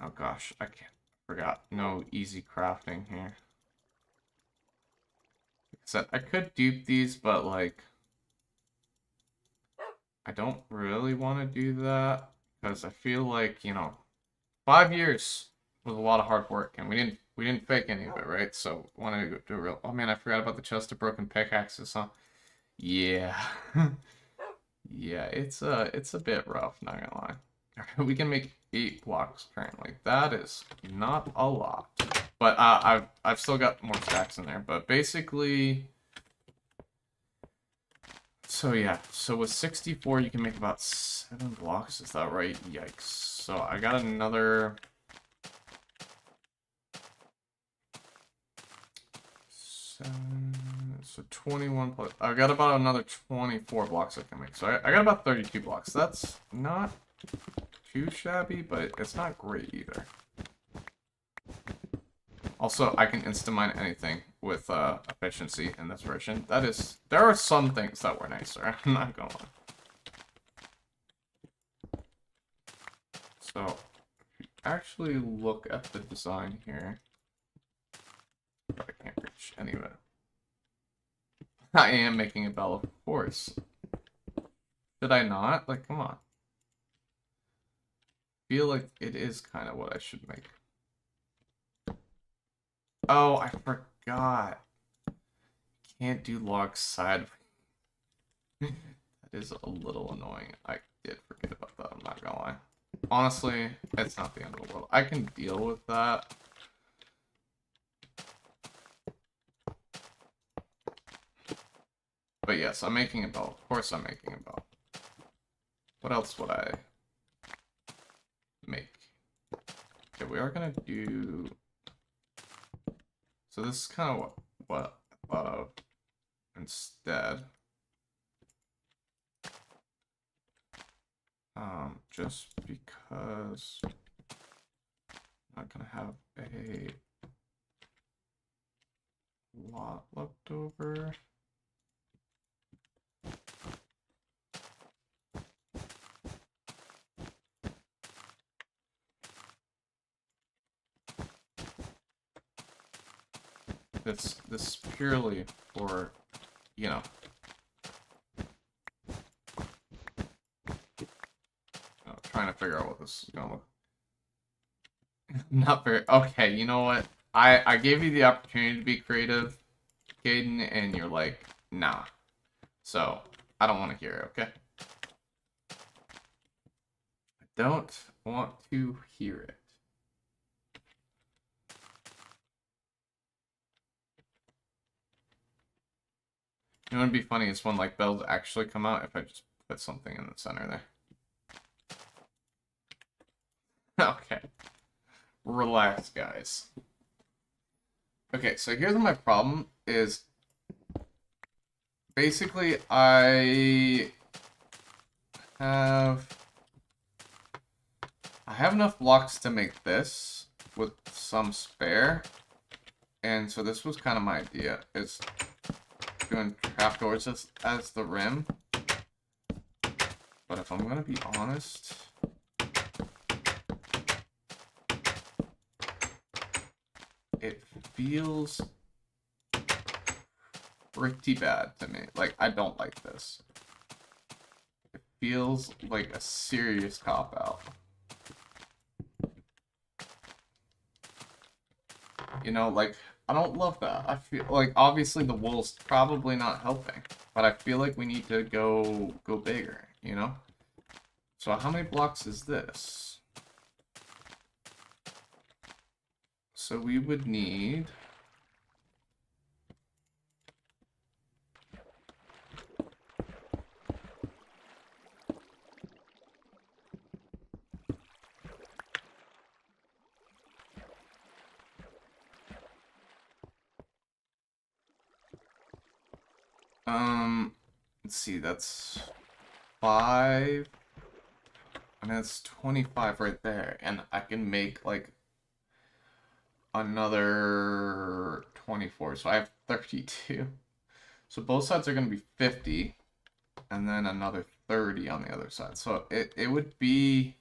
Speaker 3: Oh gosh, I forgot. No easy crafting here. Except I could dupe these, but like, I don't really want to do that because I feel like, you know, 5 years was a lot of hard work, and we didn't fake any of it, right? So want to do real. Oh man, I forgot about the chest of broken pickaxes, huh? Yeah, yeah, it's a bit rough, not gonna lie. We can make 8 blocks currently. That is not a lot, but I've still got more stacks in there. But basically, so yeah, so with 64 you can make about 7 blocks. Is that right? Yikes! So I got another 7. So 21 plus. I got about another 24 blocks I can make. So I got about 32 blocks. That's not too shabby, but it's not great either. Also, I can insta-mine anything with efficiency in this version. That is, there are some things that were nicer, I'm not gonna lie. So, if you actually look at the design here, but I can't reach any of it. I am making a bell, of course. Did I not? Like, come on. Feel like it is kind of what I should make. Oh, I forgot. Can't do log sideways. That is a little annoying. I did forget about that, I'm not gonna lie. Honestly, it's not the end of the world. I can deal with that. But yes, I'm making a bell. Of course I'm making a bell. What else would I make? Okay, we are gonna do... So this is kind of what I thought of instead. Just because I'm not gonna have a lot left over. This is purely for, you know, trying to figure out what this is gonna look. Not very. Okay, you know what? I gave you the opportunity to be creative, Caden, and you're like, nah. So I don't want to hear it. Okay. I don't want to hear it. You know what'd be funny is when like bells actually come out if I just put something in the center there. Okay. Relax, guys. Okay, so here's my problem is basically I have enough blocks to make this with some spare. And so this was kind of my idea, is doing trapdoors as the rim. But if I'm gonna be honest, it feels pretty bad to me. Like, I don't like this. It feels like a serious cop-out. You know, like, I don't love that. I feel like, obviously, the wool's probably not helping. But I feel like we need to go bigger, you know? So how many blocks is this? So we would need... let's see, that's 5. And that's 25 right there. And I can make, like, another 24. So I have 32. So both sides are going to be 50. And then another 30 on the other side. So it would be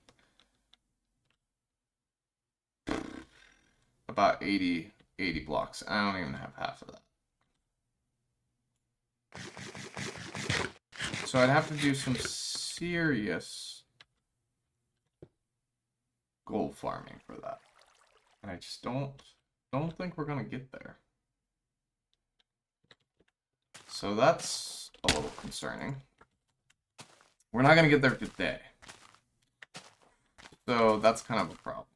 Speaker 3: about 80 blocks. I don't even have half of that. So I'd have to do some serious gold farming for that. And I just don't think we're gonna get there. So that's a little concerning. We're not gonna get there today. So that's kind of a problem.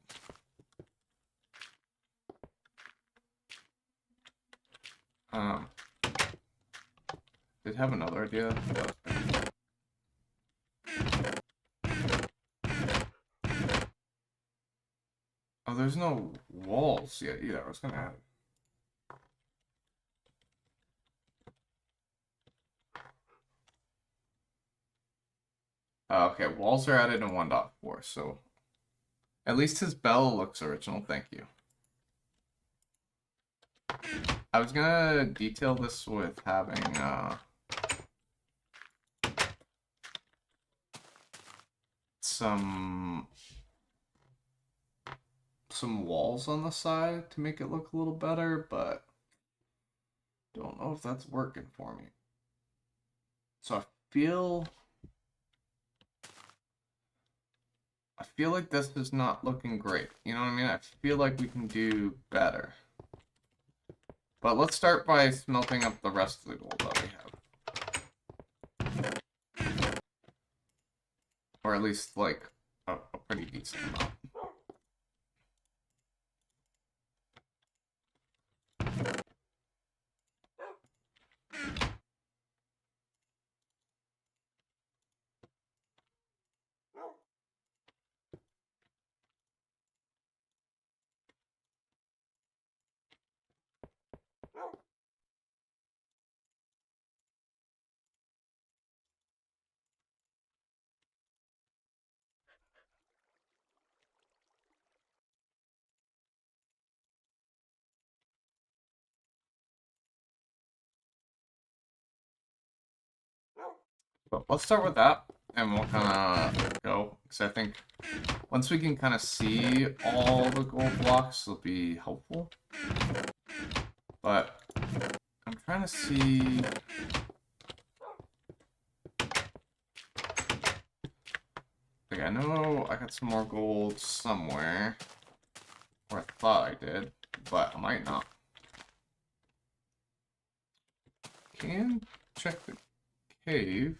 Speaker 3: Did have another idea. Oh, there's no walls yet either. I was gonna add. Okay, walls are added in 1.4, so at least his bell looks original. Thank you. I was gonna detail this with having some walls on the side to make it look a little better, but don't know if that's working for me. So I feel like this is not looking great. You know what I mean? I feel like we can do better. But let's start by smelting up the rest of the gold that we have. Or at least, like, a pretty decent amount. But let's start with that, and we'll kind of go, because I think once we can kind of see all the gold blocks, it'll be helpful. But I'm trying to see... Like, I know I got some more gold somewhere, or I thought I did, but I might not. Can check the cave.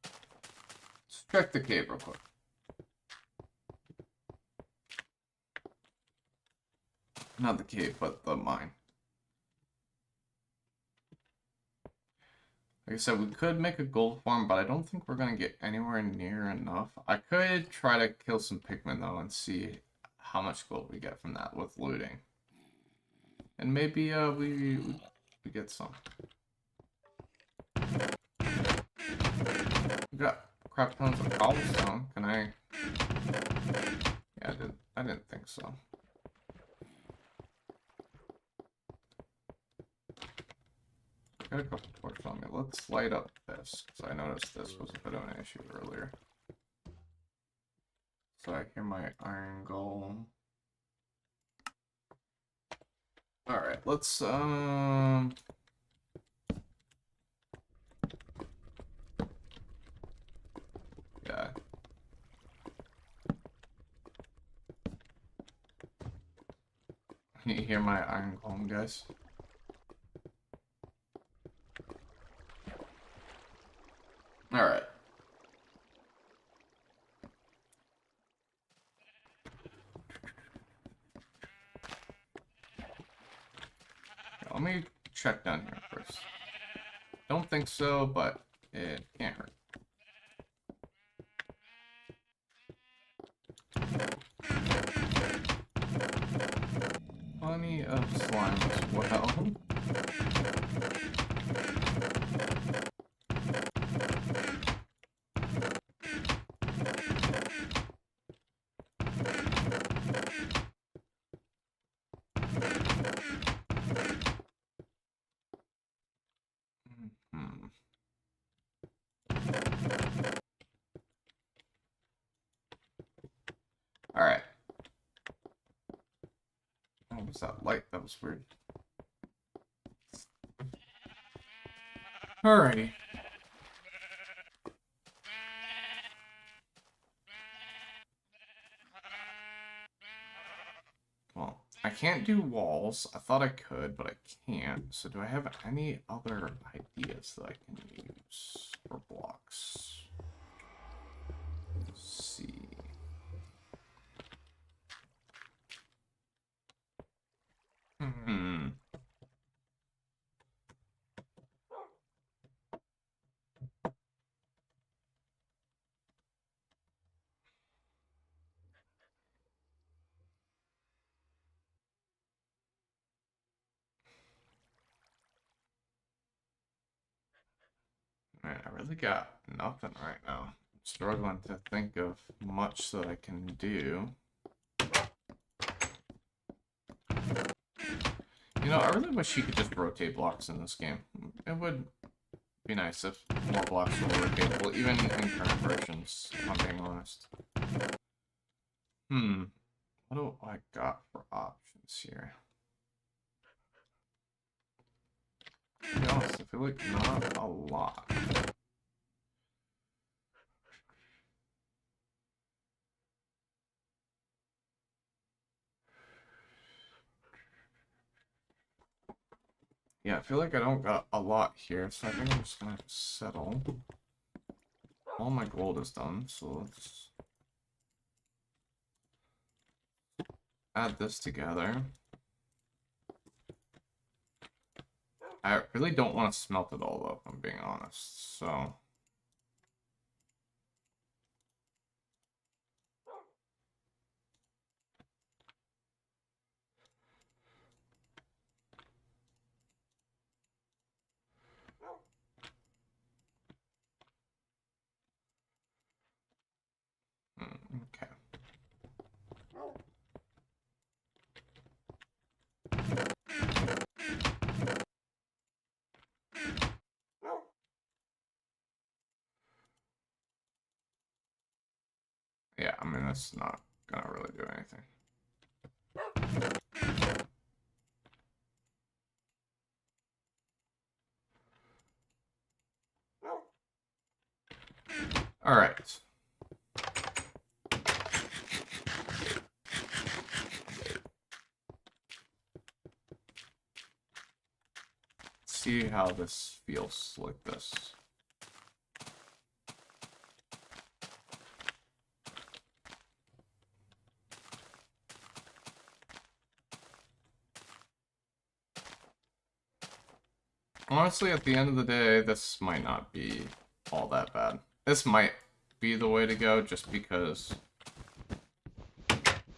Speaker 3: Let's check the cave real quick. Not the cave, but the mine. Like I said, we could make a gold farm, but I don't think we're going to get anywhere near enough. I could try to kill some pigmen, though, and see how much gold we get from that with looting. And maybe we get some. We got crap tons of cobblestone. Can I... Yeah, I didn't think so. Got a couple torches on me. Let's light up this, because I noticed this was a bit of an issue earlier. So I hear my iron golem. Alright, let's yeah. You hear my iron golem, guys? Alright. Let me check down here first. Don't think so, but it can't hurt. Plenty of slime as well. Alright. What was that light? That was weird. Alrighty. Well, I can't do walls. I thought I could, but I can't. So do I have any other ideas that I can use for blocks? Let's see. Man, I really got nothing right now. I'm struggling to think of much that I can do. You know, I really wish you could just rotate blocks in this game. It would be nice if more blocks were rotatable, even in current versions, if I'm being honest. What do I got for options here? To be honest, I feel like not a lot. Yeah, I feel like I don't got a lot here, so I think I'm just gonna have to settle. All my gold is done, so let's add this together. I really don't want to smelt it all up, I'm being honest, so... Okay. Yeah, I mean, that's not gonna really do anything. Alright. See how this feels like this. Honestly, at the end of the day, this might not be all that bad. This might be the way to go, just because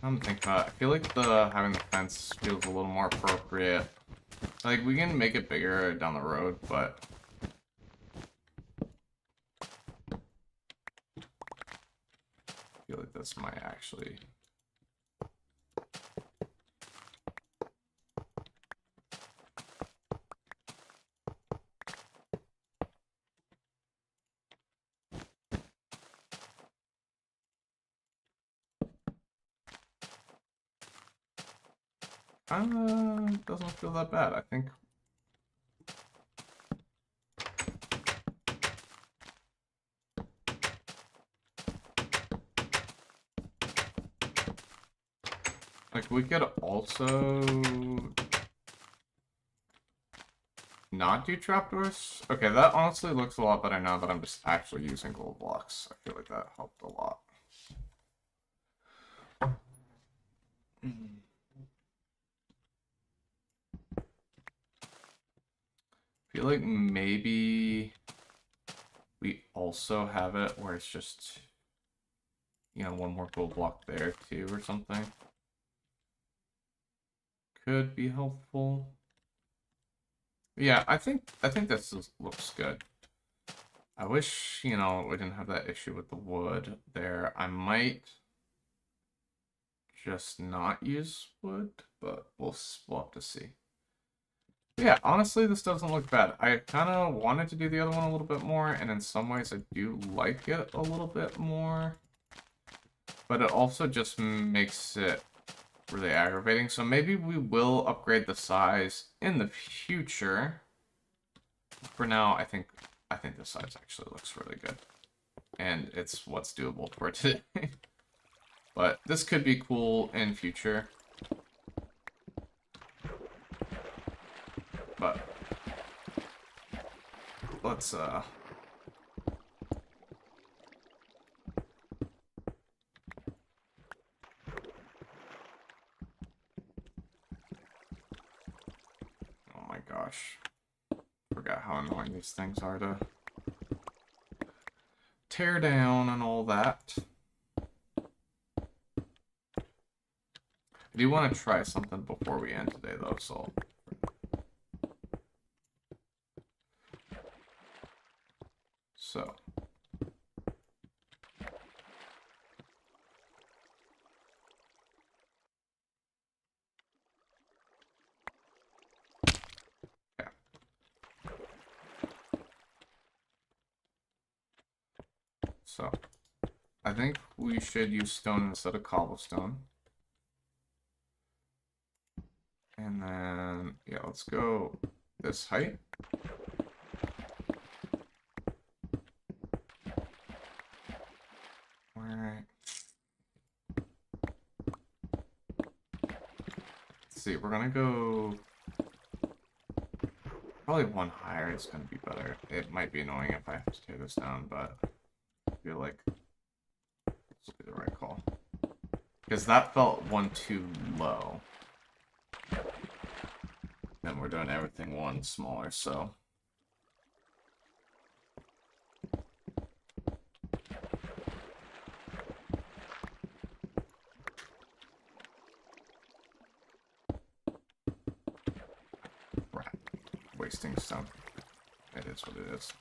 Speaker 3: I'm thinking about it. I feel like having the fence feels a little more appropriate. Like, we can make it bigger down the road, but I feel like this might actually... doesn't feel that bad. I think like we could also not do trapdoors. Okay, that honestly looks a lot better now that I'm just actually using gold blocks. I feel like that helped a lot. I feel like maybe we also have it where it's just, you know, one more gold block there too or something. Could be helpful. Yeah, I think looks good. I wish, you know, we didn't have that issue with the wood there. I might just not use wood, but we'll have to see. Yeah, honestly, this doesn't look bad. I kind of wanted to do the other one a little bit more, and in some ways I do like it a little bit more. But it also just makes it really aggravating. So maybe we will upgrade the size in the future. For now, I think the size actually looks really good. And it's what's doable for today. But this could be cool in future. But let's oh my gosh. Forgot how annoying these things are to tear down and all that. I do want to try something before we end today though, so yeah. So I think we should use stone instead of cobblestone. And then, yeah, let's go this height. Alright. Let's see, we're gonna go probably one higher is gonna be better. It might be annoying if I have to tear this down, but I feel like this will be the right call. Because that felt one too low. And we're doing everything one smaller, so. Right. Wasting stone. It is what it is.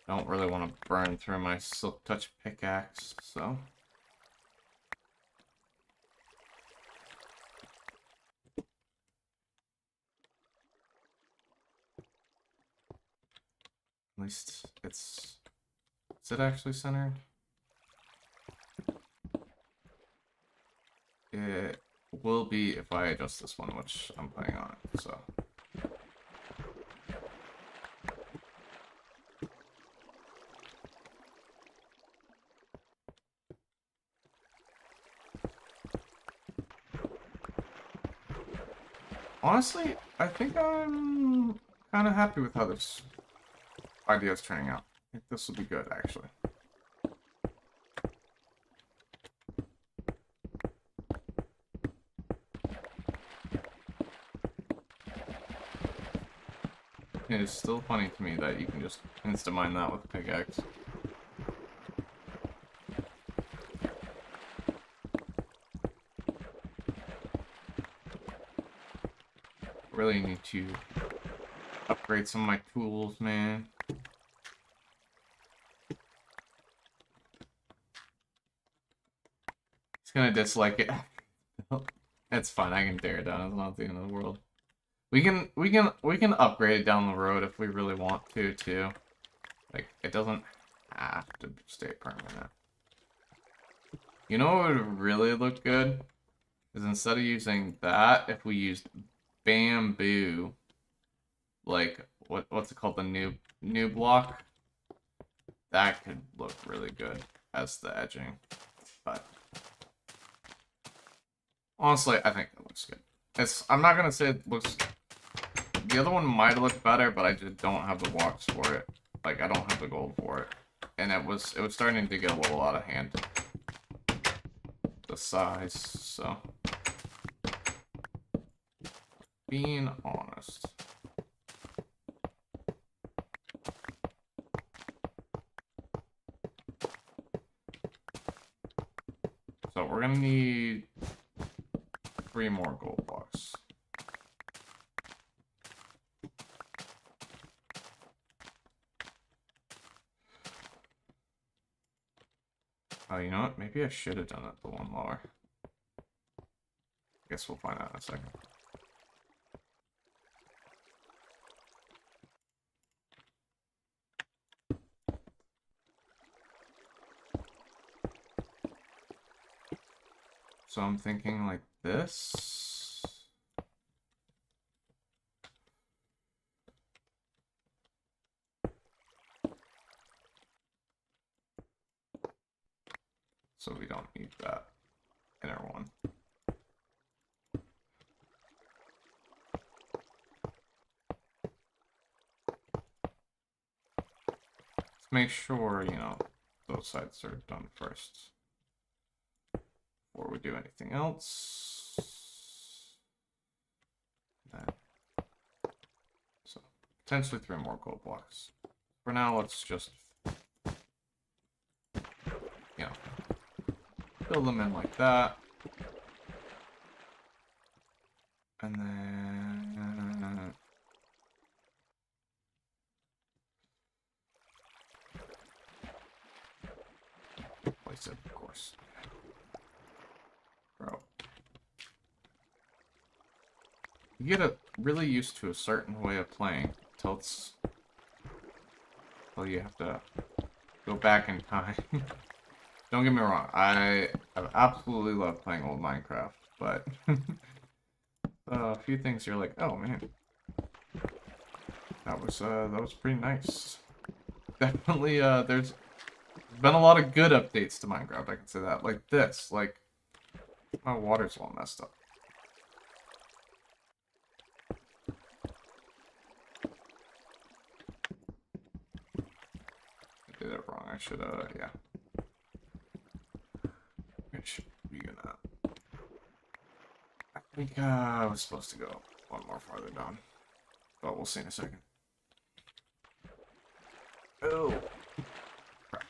Speaker 3: Don't really want to burn through my silk touch pickaxe, so. At least it's... Is it actually centered? will be if I adjust this one, which I'm playing on it, so. Honestly, I think I'm kind of happy with how this idea is turning out. I think this will be good, actually. It is still funny to me that you can just insta-mine that with a pickaxe. Really need to upgrade some of my tools, man. He's gonna dislike it. It's fine, I can tear it down, it's not the end of the world. We can upgrade it down the road if we really want to too. Like, it doesn't have to stay permanent. You know what would really look good? Is instead of using that, if we used bamboo, like what's it called, the new block, that could look really good as the edging. But honestly, I think it looks good. I'm not gonna say it looks. The other one might look better, but I just don't have the blocks for it. Like, I don't have the gold for it, and it was starting to get a little out of hand. The size, so. Being honest. So we're gonna need 3 more gold blocks. Oh, you know what? Maybe I should have done it the one lower. Guess we'll find out in a second. So I'm thinking like this. So we don't need that inner one. Let's make sure, you know, those sides are done first before we do anything else. Then, so potentially 3 more gold blocks. For now, let's just, you know, fill them in like that. And then place it, of course. Bro. You get really used to a certain way of playing till it's, well, you have to go back in time. Don't get me wrong, I absolutely love playing old Minecraft, but a few things you're like, oh man, that was pretty nice. Definitely, there's been a lot of good updates to Minecraft, I can say that. Like this, like, my water's all messed up. I did it wrong, I should, yeah. It should be gonna. I think I was supposed to go one more farther down, but we'll see in a second. Oh, crap.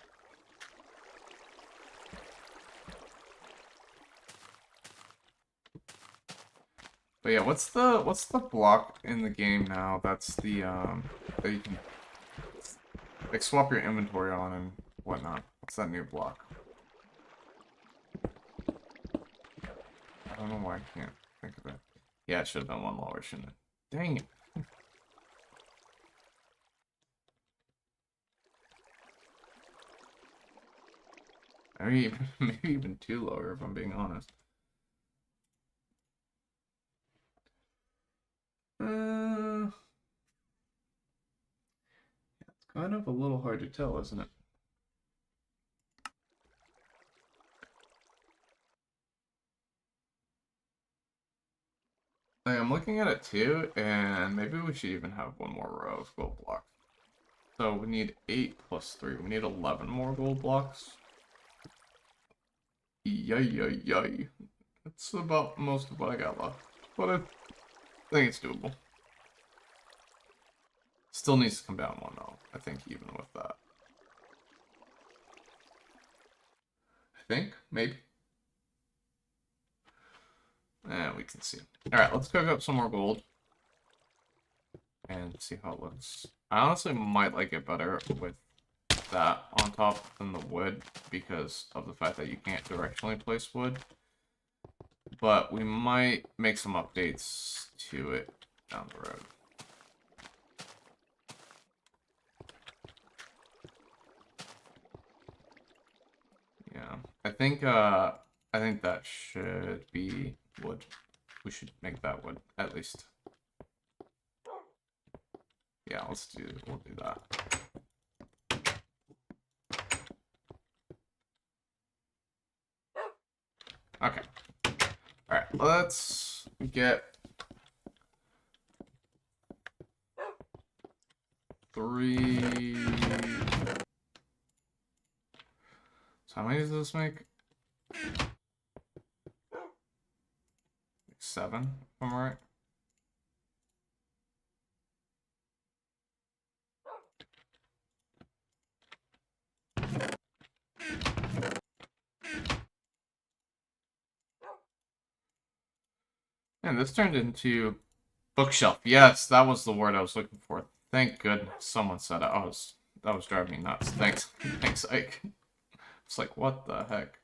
Speaker 3: But yeah, what's the block in the game now? That's the that you can like swap your inventory on and whatnot. What's that new block? I don't know why I can't think of it. Yeah, it should have been one lower, shouldn't it? Dang it. Maybe even 2 lower, if I'm being honest. kind of a little hard to tell, isn't it? I'm looking at it too, and maybe we should even have one more row of gold blocks. So we need 8 plus 3. We need 11 more gold blocks. Yay, yay, yay. That's about most of what I got left. But I think it's doable. Still needs to come down one though, I think, even with that. I think, maybe. We can see. Alright, let's cook up some more gold. And see how it looks. I honestly might like it better with that on top than the wood, because of the fact that you can't directionally place wood. But we might make some updates to it down the road. Yeah, I think that should be wood. We should make that wood at least. Yeah, we'll do that. Okay. Alright, let's get 3. So how many does this make? 7, if I'm right. And this turned into bookshelf. Yes, that was the word I was looking for. Thank goodness someone said it. That was driving me nuts. Thanks, thanks, Ike. It's like, what the heck?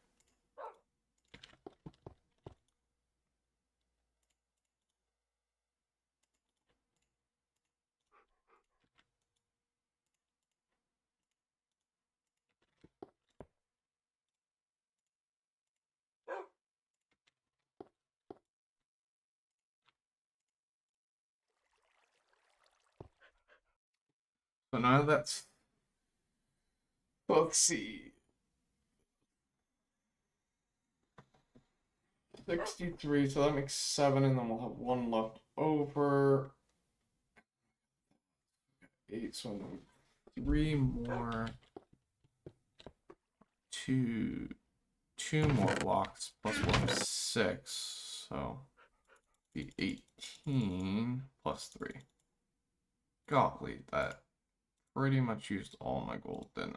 Speaker 3: So now that's, let's see, 63, so that makes 7, and then we'll have 1 left over. 8, so 3 more, 2 more blocks, plus 1 is 6, so be 18 plus 3. Golly, that pretty much used all my gold, didn't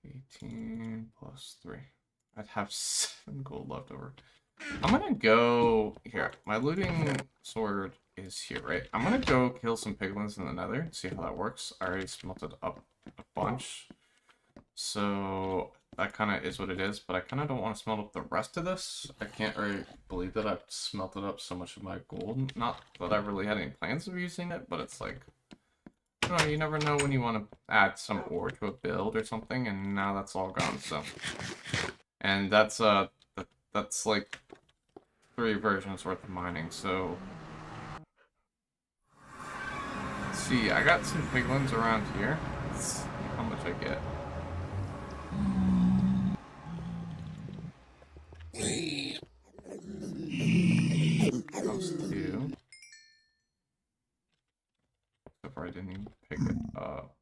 Speaker 3: it? 18 plus 3. I'd have 7 gold left over. I'm gonna go here. My looting sword is here, right? I'm gonna go kill some piglins in the nether, see how that works. I already smelted up a bunch, so that kind of is what it is, but I kind of don't want to smelt up the rest of this. I can't really believe that I've smelted up so much of my gold. Not that I really had any plans of using it, but it's like, I don't know, you never know when you want to add some ore to a build or something, and now that's all gone, so. And that's like 3 versions worth of mining, so. Let's see, I got some piglins around here. Let's see how much I get. Those 2. So far I didn't even pick it up.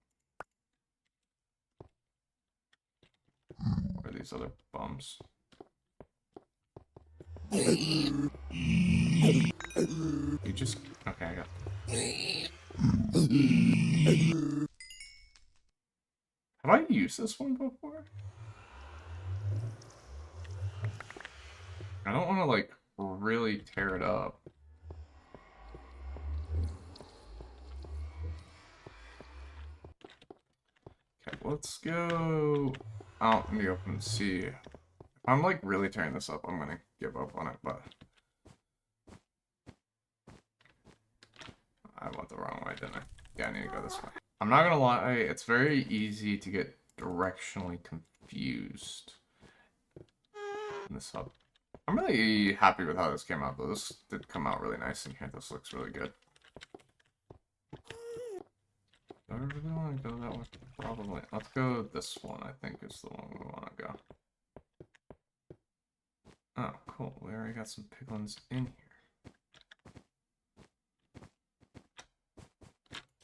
Speaker 3: Where are these other bums? You just... Okay, I got... Have I used this one before? I don't want to, like, really tear it up. Okay, let's go out in the open sea. If I'm, like, really tearing this up, I'm gonna give up on it, but... I went the wrong way, didn't I? Yeah, I need to go this way. I'm not gonna lie, it's very easy to get directionally confused in this hub. I'm really happy with how this came out, though. This did come out really nice in here. This looks really good. want to go that way? Probably. Let's go this one, I think is the one we want to go. Oh, cool. We already got some piglins in here.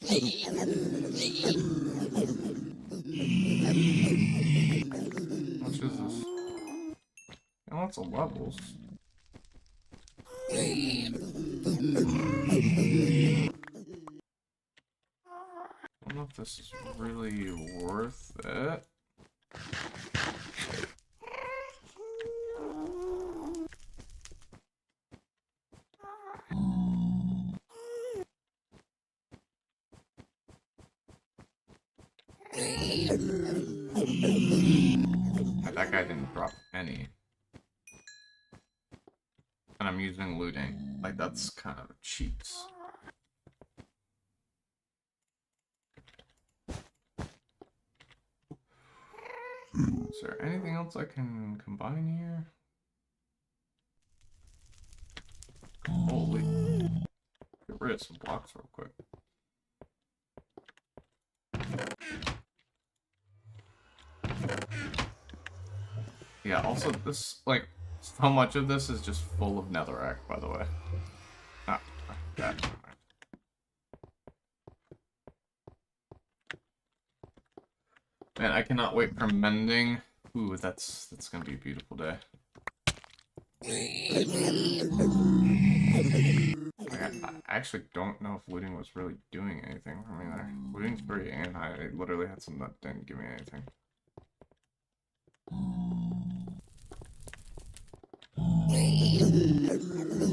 Speaker 3: How much is this? And lots of levels. I don't know if this is really worth it. That guy didn't drop any. And I'm using looting. Like, that's kind of cheats. Is there anything else I can combine here? Holy. Get rid of some blocks real quick. Yeah, also this, like, so much of this is just full of netherrack, by the way. Ah, that's fine. Man, I cannot wait for mending. Ooh, that's gonna be a beautiful day. I actually don't know if looting was really doing anything for me there. Looting's pretty anti. I literally had some that didn't give me anything.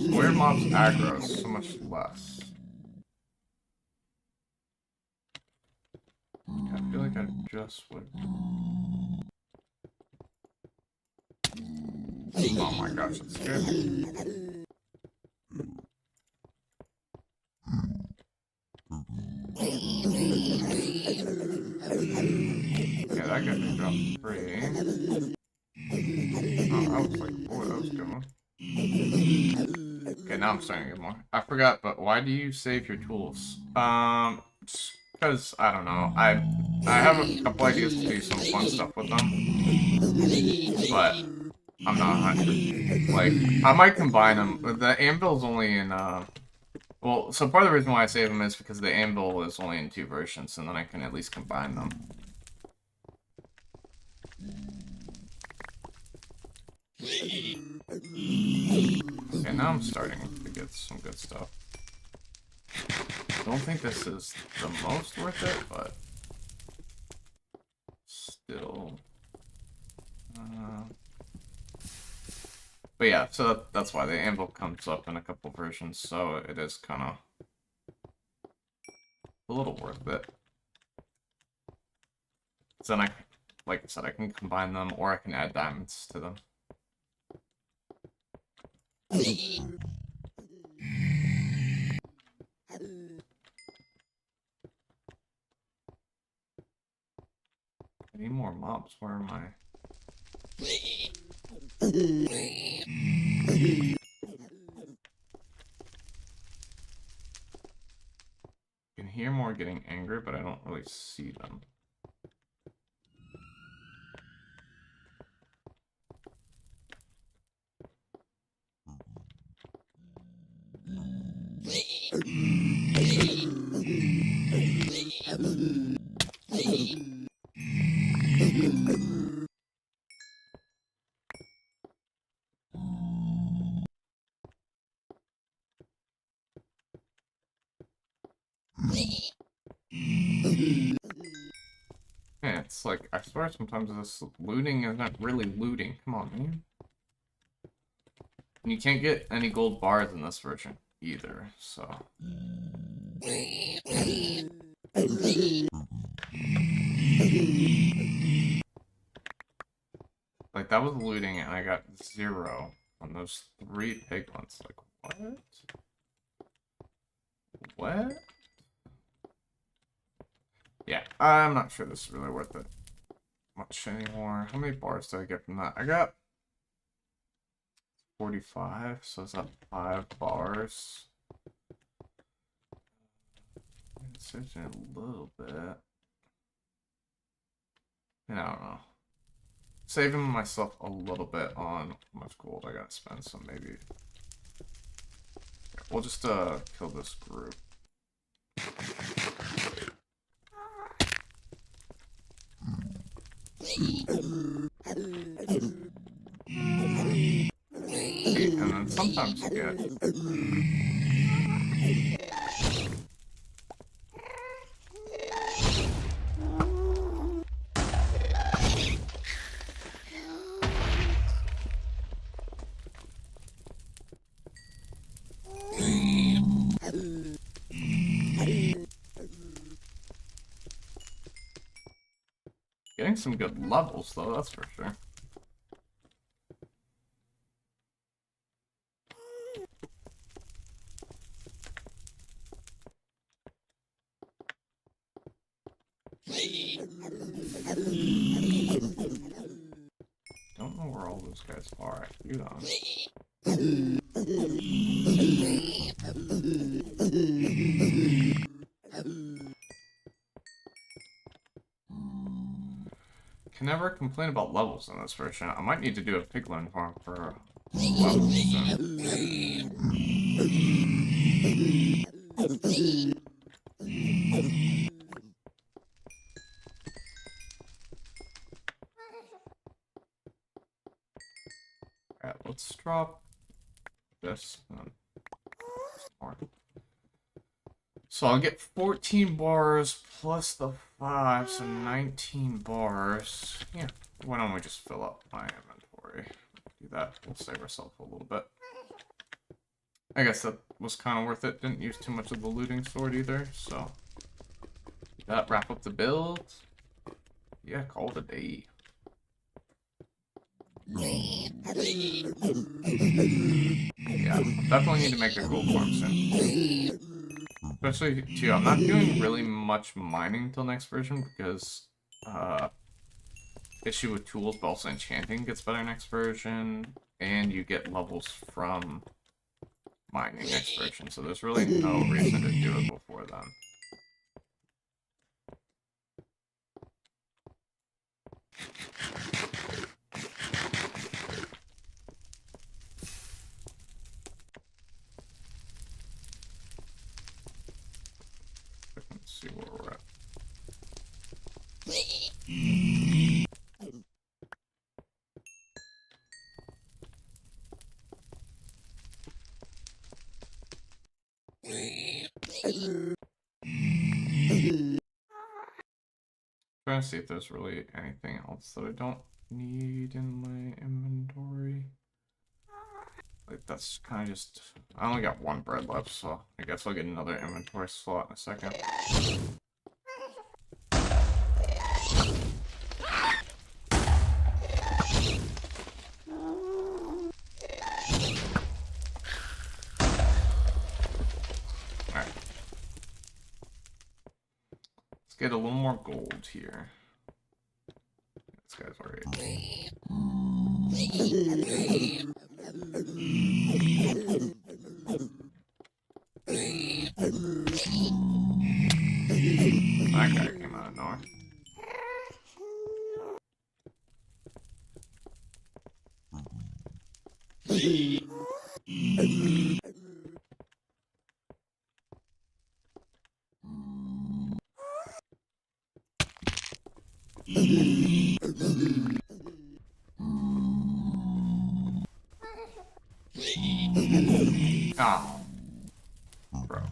Speaker 3: Square mobs aggro is so much less. Yeah, I feel like I just would. Oh my gosh, that's good. Yeah, that guy can drop 3. Oh, I was like, boy, that was a good one. Okay, now I'm starting to get more. I forgot, but why do you save your tools? Just because, I don't know. I have a couple ideas to do some fun stuff with them. But I'm not. Like, I might combine them. The anvil's only in, well, so part of the reason why I save them is because the anvil is only in 2 versions, and then I can at least combine them. Okay, now I'm starting to get some good stuff. Don't think this is the most worth it, but still. But yeah, so that's why the anvil comes up in a couple versions, so it is kind of a little worth it. So then like I said, I can combine them, or I can add diamonds to them. I need more mobs. Where am I? I can hear more getting angry, but I don't really see them. Yeah, it's like, I swear sometimes this looting isn't really looting. Come on, man. And you can't get any gold bars in this version either, so. Like, that was looting and I got 0 on those 3 piglins. Like, what? What? Yeah, I'm not sure this is really worth it much anymore. How many bars did I get from that? I got 45, so is that 5 bars? It's searching a little bit. I don't know. Saving myself a little bit on how much gold I gotta spend, so maybe... Yeah, we'll just, kill this group. And then sometimes you get... Getting some good levels, though, that's for sure. Don't know where all those guys are. Hold on. Can never complain about levels in this version. I might need to do a piglin farm for levels soon. Alright, let's drop this. More. So I'll get 14 bars plus the 5, so 19 bars. Yeah, why don't we just fill up my inventory? Do that, we'll save ourselves a little bit. I guess that was kind of worth it. Didn't use too much of the looting sword either, so... That wrap up the build. Yeah, call it a day. Yeah, definitely need to make a gold farm soon. Especially, too, I'm not doing really much mining till next version because, issue with tools, but also enchanting gets better next version, and you get levels from mining next version, so there's really no reason to do it before then. Let's see where we're at. Trying to see if there's really anything else that I don't need in my inventory. Like, that's kind of just... I only got one bread left, so I guess I'll get another inventory slot in a second. Alright. Let's get a little more gold here. This guy's already... That guy came out of nowhere. Oh. Bro.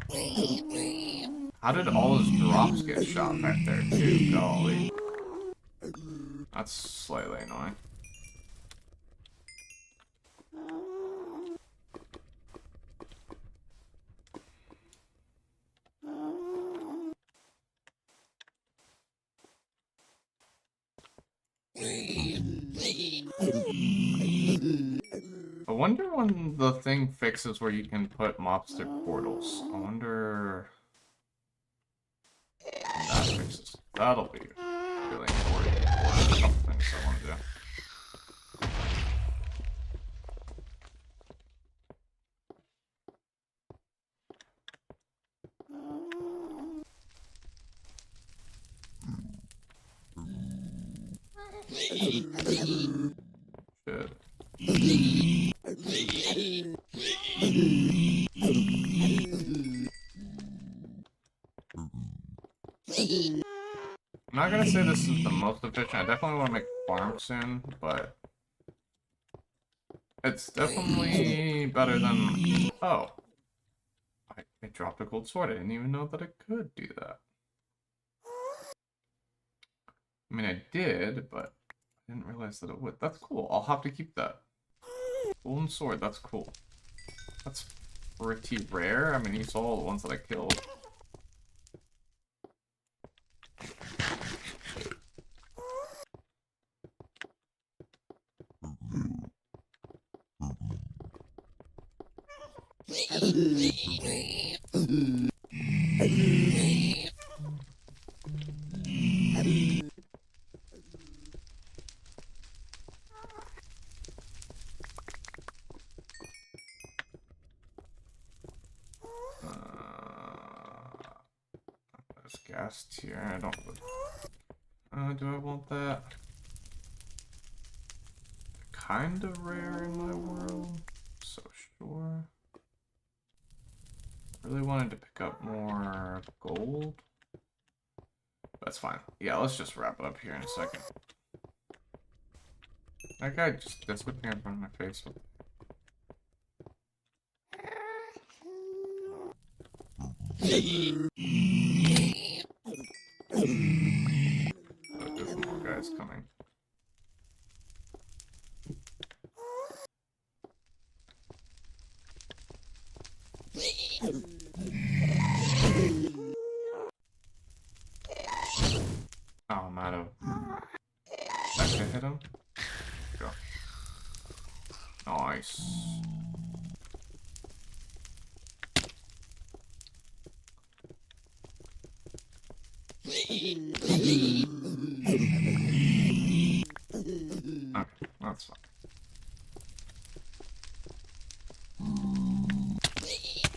Speaker 3: How did all his drops get shot back there, too? Golly. That's slightly annoying. I wonder when the thing fixes where you can put mobster portals. I wonder when that fixes. That'll be really important for a couple things I want to do. I'm not gonna say this is the most efficient. I definitely want to make a farm soon, but it's definitely better than... Oh. I dropped a gold sword. I didn't even know that I could do that. I mean, I did, but I didn't realize that it would. That's cool. I'll have to keep that. Golden sword, that's cool. That's pretty rare. I mean, you saw all the ones that I killed. There's gas here. I don't. Do I want that? Kind of rare in my world. So sure. Really wanted to pick up more gold. That's fine. Yeah, let's just wrap it up here in a second. That guy just disappeared in front of my face. Oh, there's more guys coming. Oh, I'm out of... I can hit him. Go. Nice. Okay, that's fine.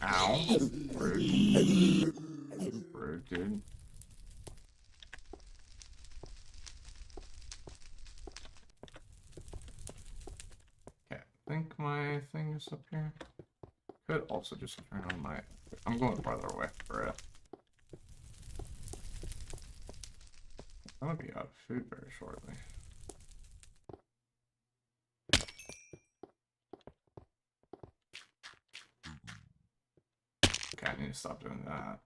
Speaker 3: Ow. Rude. Rude, dude. Okay, I think my thing is up here. Could also just turn on my... I'm going farther away for it. I'm gonna be out of food very shortly. Okay, I need to stop doing that.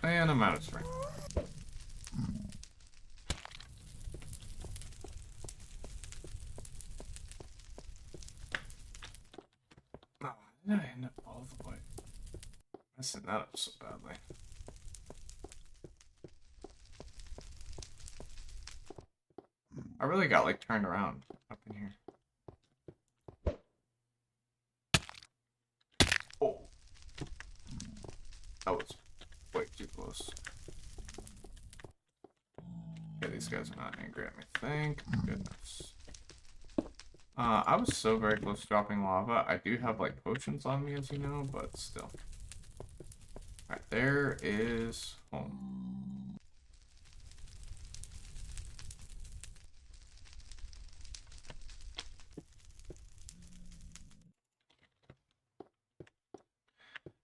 Speaker 3: And I'm out of strength. Oh, why did I end up all the way messing that up so badly? I really got like turned around up in here. Oh, that was way too close. Okay, these guys are not angry at me. Thank goodness. I was so very close to dropping lava. I do have like potions on me, as you know, but still. Alright, there is home.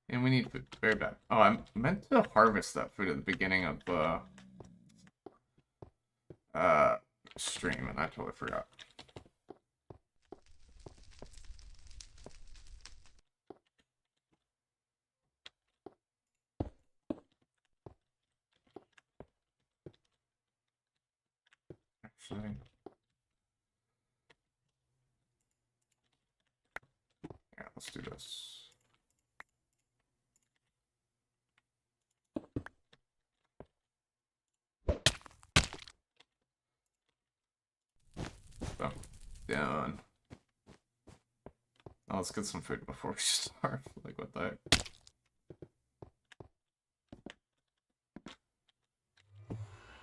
Speaker 3: And we need food very bad. Oh, I meant to harvest that food at the beginning of stream, and I totally forgot. Actually, yeah, let's do this. So, done. Now let's get some food before we starve. Like, what the heck?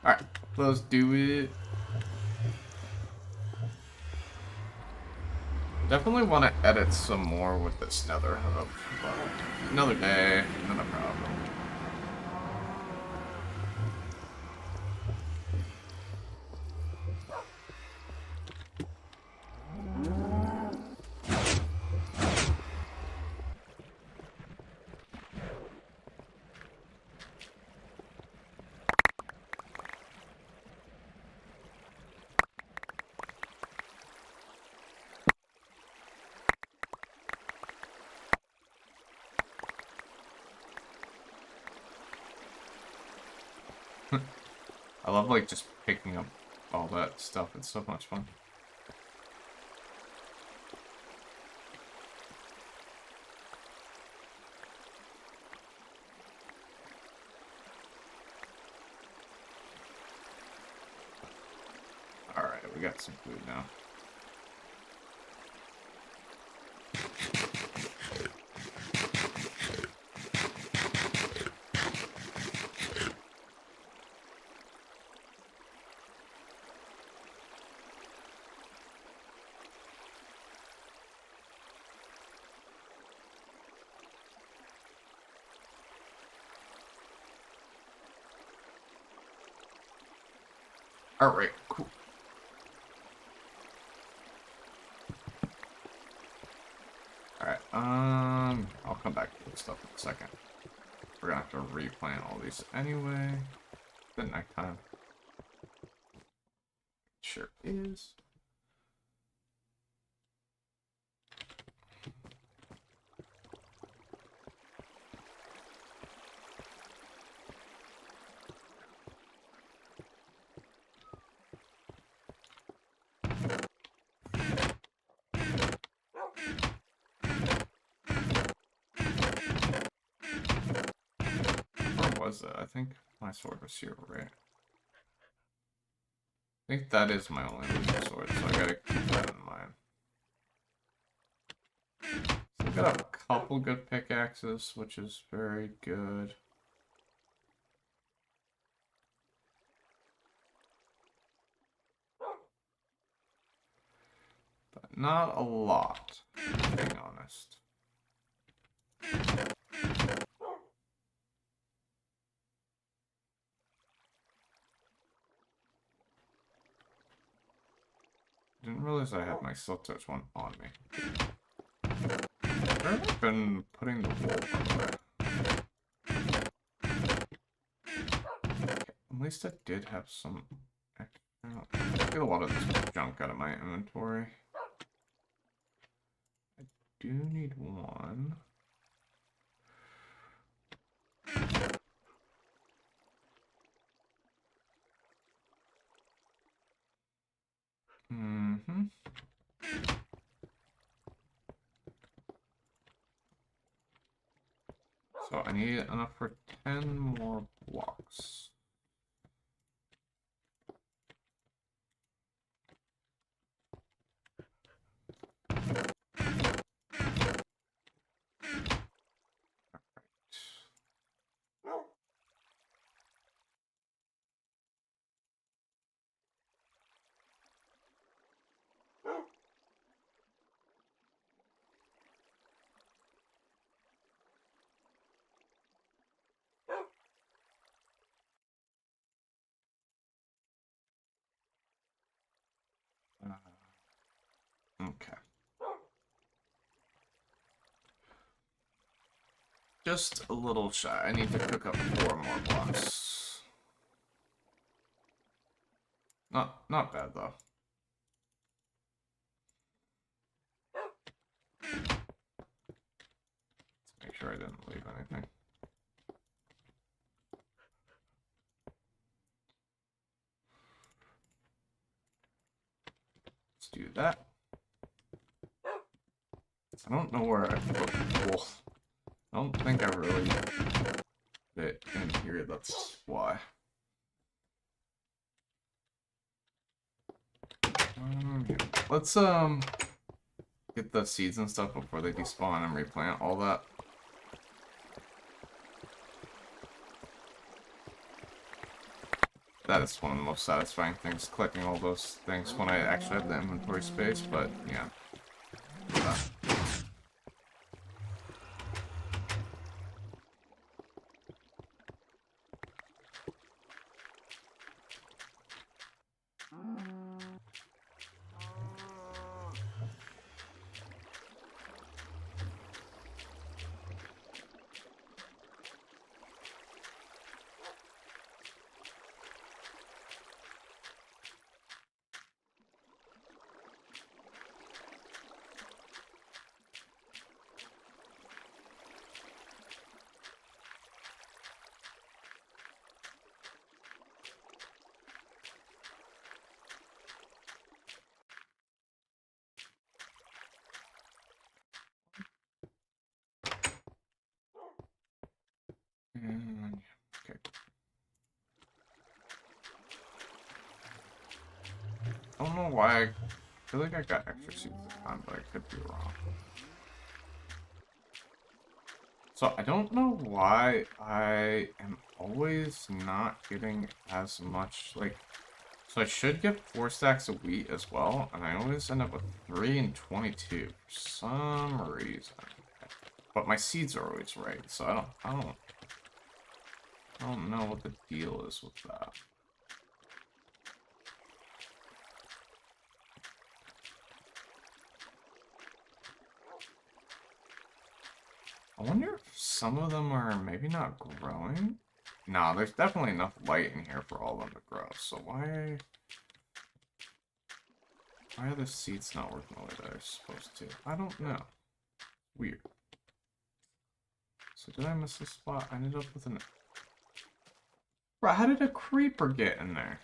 Speaker 3: Alright, let's do it. Definitely want to edit some more with this nether hub, but another day, not a problem. I love like just picking up all that stuff. It's so much fun. Alright, we got some food now. Alright, cool. Alright, I'll come back to this stuff in a second. We're gonna have to replant all these anyway. The nighttime. Sure is. Was it? I think my sword was here, right? I think that is my only losing sword, so I gotta keep that in mind. So I got a couple good pickaxes, which is very good. But not a lot, being honest. Didn't realize I had my silk touch one on me. Where have I been putting the wool, by the way? Okay, at least I did have some extra. I get a lot of this junk out of my inventory. I do need one. Mm-hmm. So I need enough for 10 more blocks. Okay. Just a little shy. I need to cook up 4 more blocks. Not bad though. Let's make sure I didn't leave anything. Let's do that. I don't know where I put wool. I don't think I really fit in here, that's why. Let's get the seeds and stuff before they despawn and replant all that. That is one of the most satisfying things, collecting all those things when I actually have the inventory space, but yeah. And, okay. I don't know why. I feel like I got extra seeds this time, but I could be wrong. So I don't know why I am always not getting as much, like, so I should get 4 stacks of wheat as well, and I always end up with 3 and 22 for some reason. But my seeds are always right, so I don't know what the deal is with that. I wonder if some of them are maybe not growing? No, there's definitely enough light in here for all of them to grow, so why are the seeds not working the way they're supposed to? I don't know. Weird. So did I miss a spot? I ended up with an... Bro, how did a creeper get in there?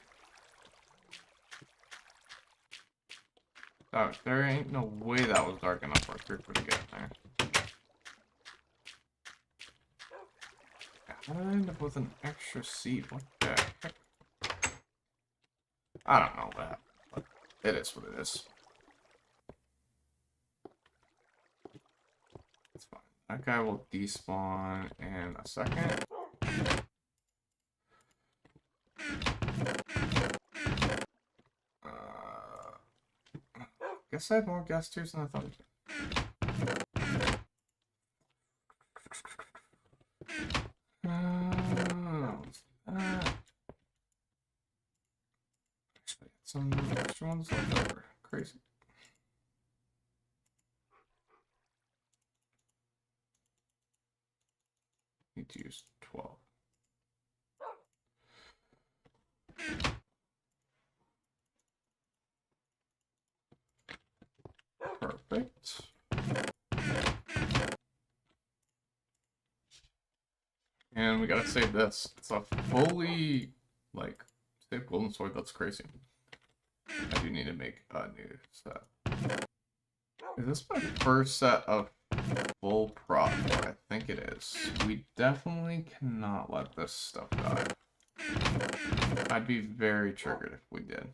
Speaker 3: Oh, there ain't no way that was dark enough for a creeper to get in there. How did I end up with an extra seed? What the heck? I don't know that, but it is what it is. It's fine. That guy will despawn in a second. Guess I had more guesters than I thought I did. Actually, some extra ones left over. Crazy. Need to use 12. Perfect. And we gotta save this. It's a fully, like, save golden sword. That's crazy. I do need to make a new set. Is this my first set of full prop? I think it is. We definitely cannot let this stuff die. I'd be very triggered if we did.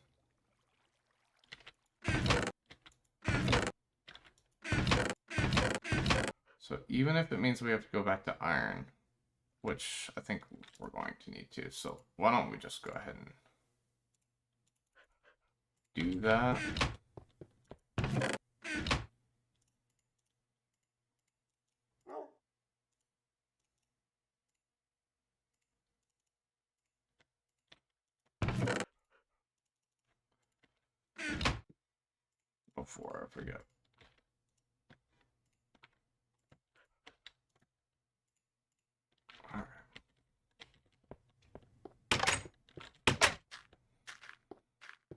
Speaker 3: So even if it means we have to go back to iron, which I think we're going to need to, so why don't we just go ahead and do that. Before I forget.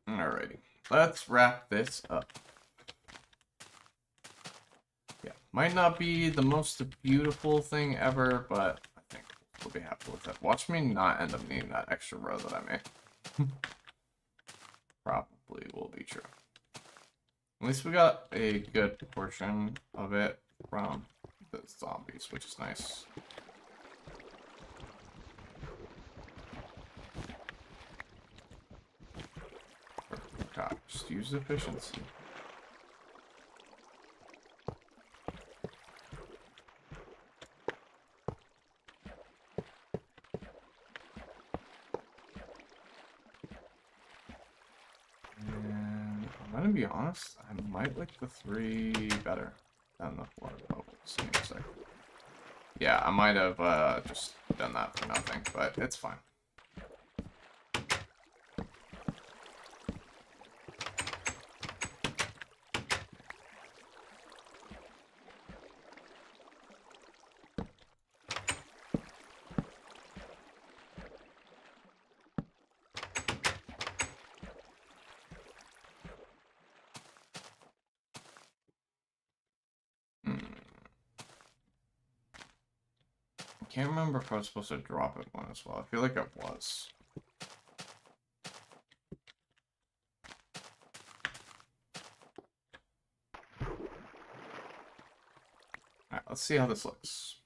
Speaker 3: Alrighty, let's wrap this up. Yeah, might not be the most beautiful thing ever, but I think we'll be happy with it. Watch me not end up needing that extra row that I made. Probably will be true. At least we got a good portion of it from the zombies, which is nice. God, just use efficiency. And I'm gonna be honest, I might like the 3 better than the 4 bubbles. Give me a sec. Yeah, I might have just done that for nothing, but it's fine. I can't remember if I was supposed to drop it one as well. I feel like it was. Alright, let's see how this looks.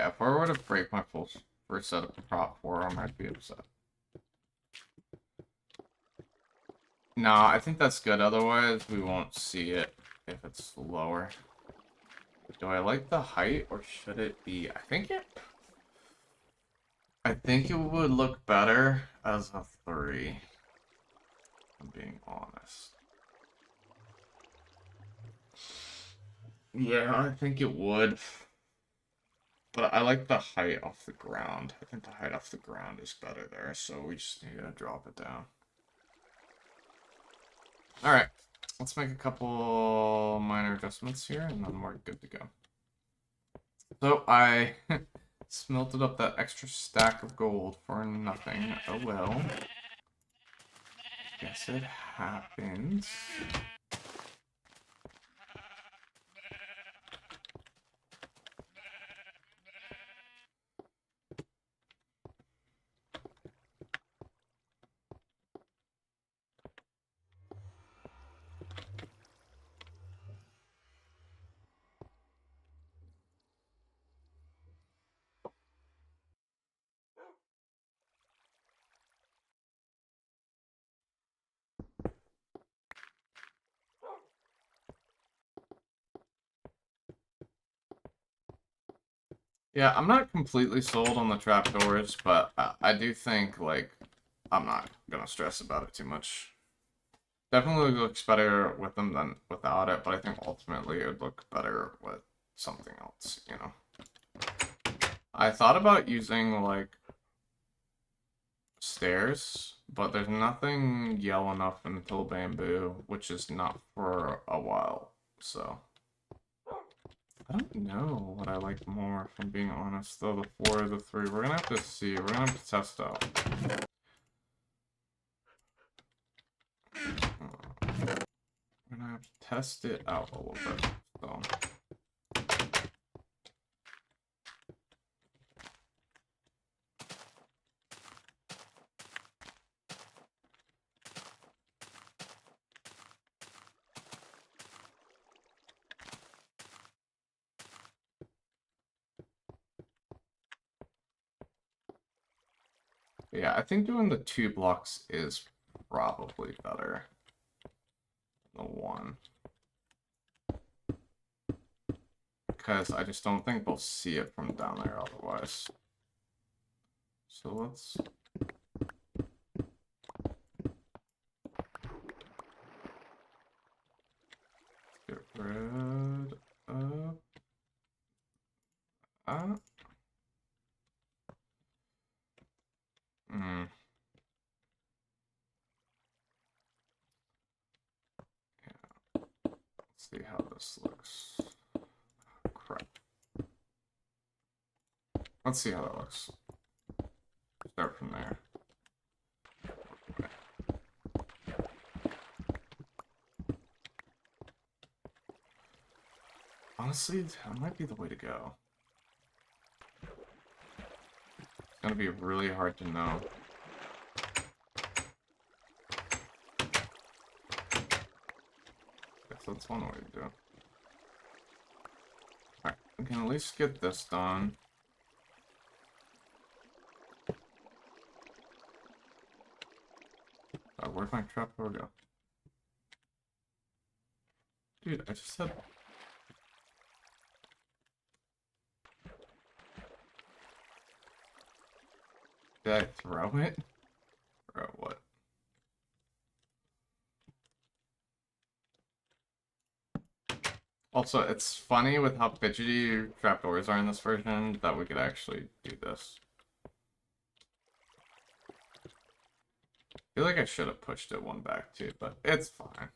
Speaker 3: Yeah, if I were to break my full first set of prop forearm, I'd be upset. Nah, I think that's good. Otherwise, we won't see it if it's lower. Do I like the height, or should it be? I think it would look better as a 3. If I'm being honest. Yeah, I think it would. But I like the height off the ground. I think the height off the ground is better there, so we just need to drop it down. Alright, let's make a couple minor adjustments here, and then we're good to go. So I smelted up that extra stack of gold for nothing. Oh well. Guess it happens. Yeah, I'm not completely sold on the trapdoors, but I do think, like, I'm not gonna stress about it too much. Definitely looks better with them than without it, but I think ultimately it would look better with something else, you know? I thought about using, like, stairs, but there's nothing yellow enough until bamboo, which is not for a while, so... I don't know what I like more, if I'm being honest, though, the 4 or the 3. We're gonna have to see. We're gonna have to test out. We're gonna have to test it out a little bit, so... Yeah, I think doing the 2 blocks is probably better than the 1. Because I just don't think they'll see it from down there otherwise. So let's... get rid of... Hmm. Yeah. Let's see how this looks. Crap. Let's see how that looks. Start from there. Honestly, that might be the way to go. It's gonna be really hard to know. Guess that's one way to do it. Alright, we can at least get this done. Where'd my trapdoor go? Dude, I just said... Did I throw it? Or what? Also, it's funny with how fidgety trapdoors are in this version that we could actually do this. I feel like I should have pushed it one back too, but it's fine.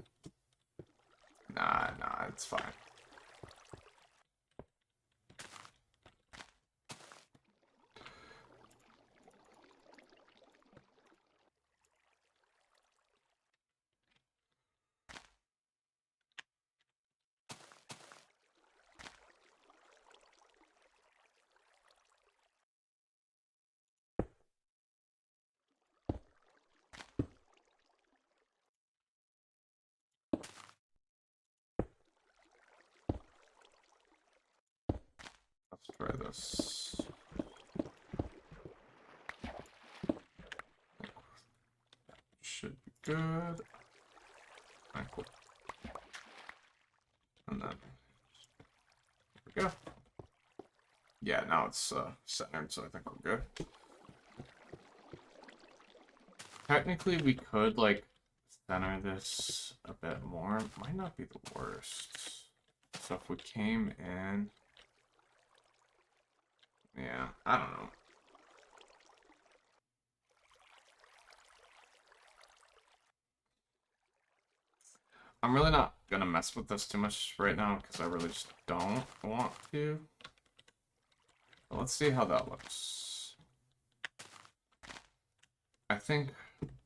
Speaker 3: Nah, it's fine. Let's try this. good. Alright, cool. And then, there we go. Yeah, now it's centered, so I think we're good. Technically, we could, like, center this a bit more. Might not be the worst. So if we came in... Yeah, I don't know. I'm really not gonna mess with this too much right now, because I really just don't want to. But let's see how that looks. I think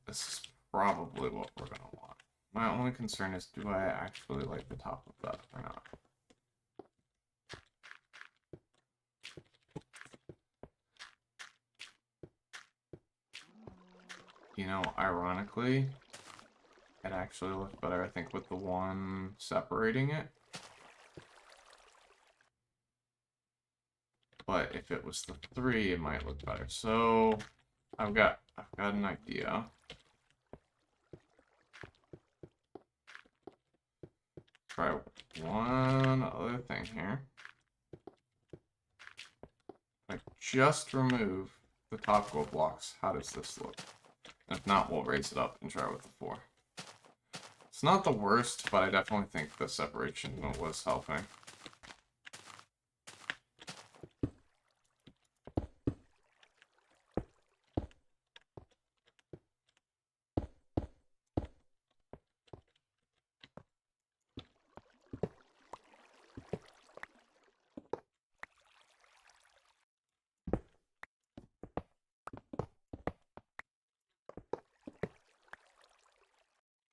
Speaker 3: this is probably what we're gonna want. My only concern is, do I actually like the top of that or not? You know, ironically, it actually looked better, I think, with the one separating it. But if it was the 3, it might look better. So I've got an idea. Try one other thing here. I just remove the top gold blocks. How does this look? If not, we'll raise it up and try with the 4. It's not the worst, but I definitely think the separation was helping.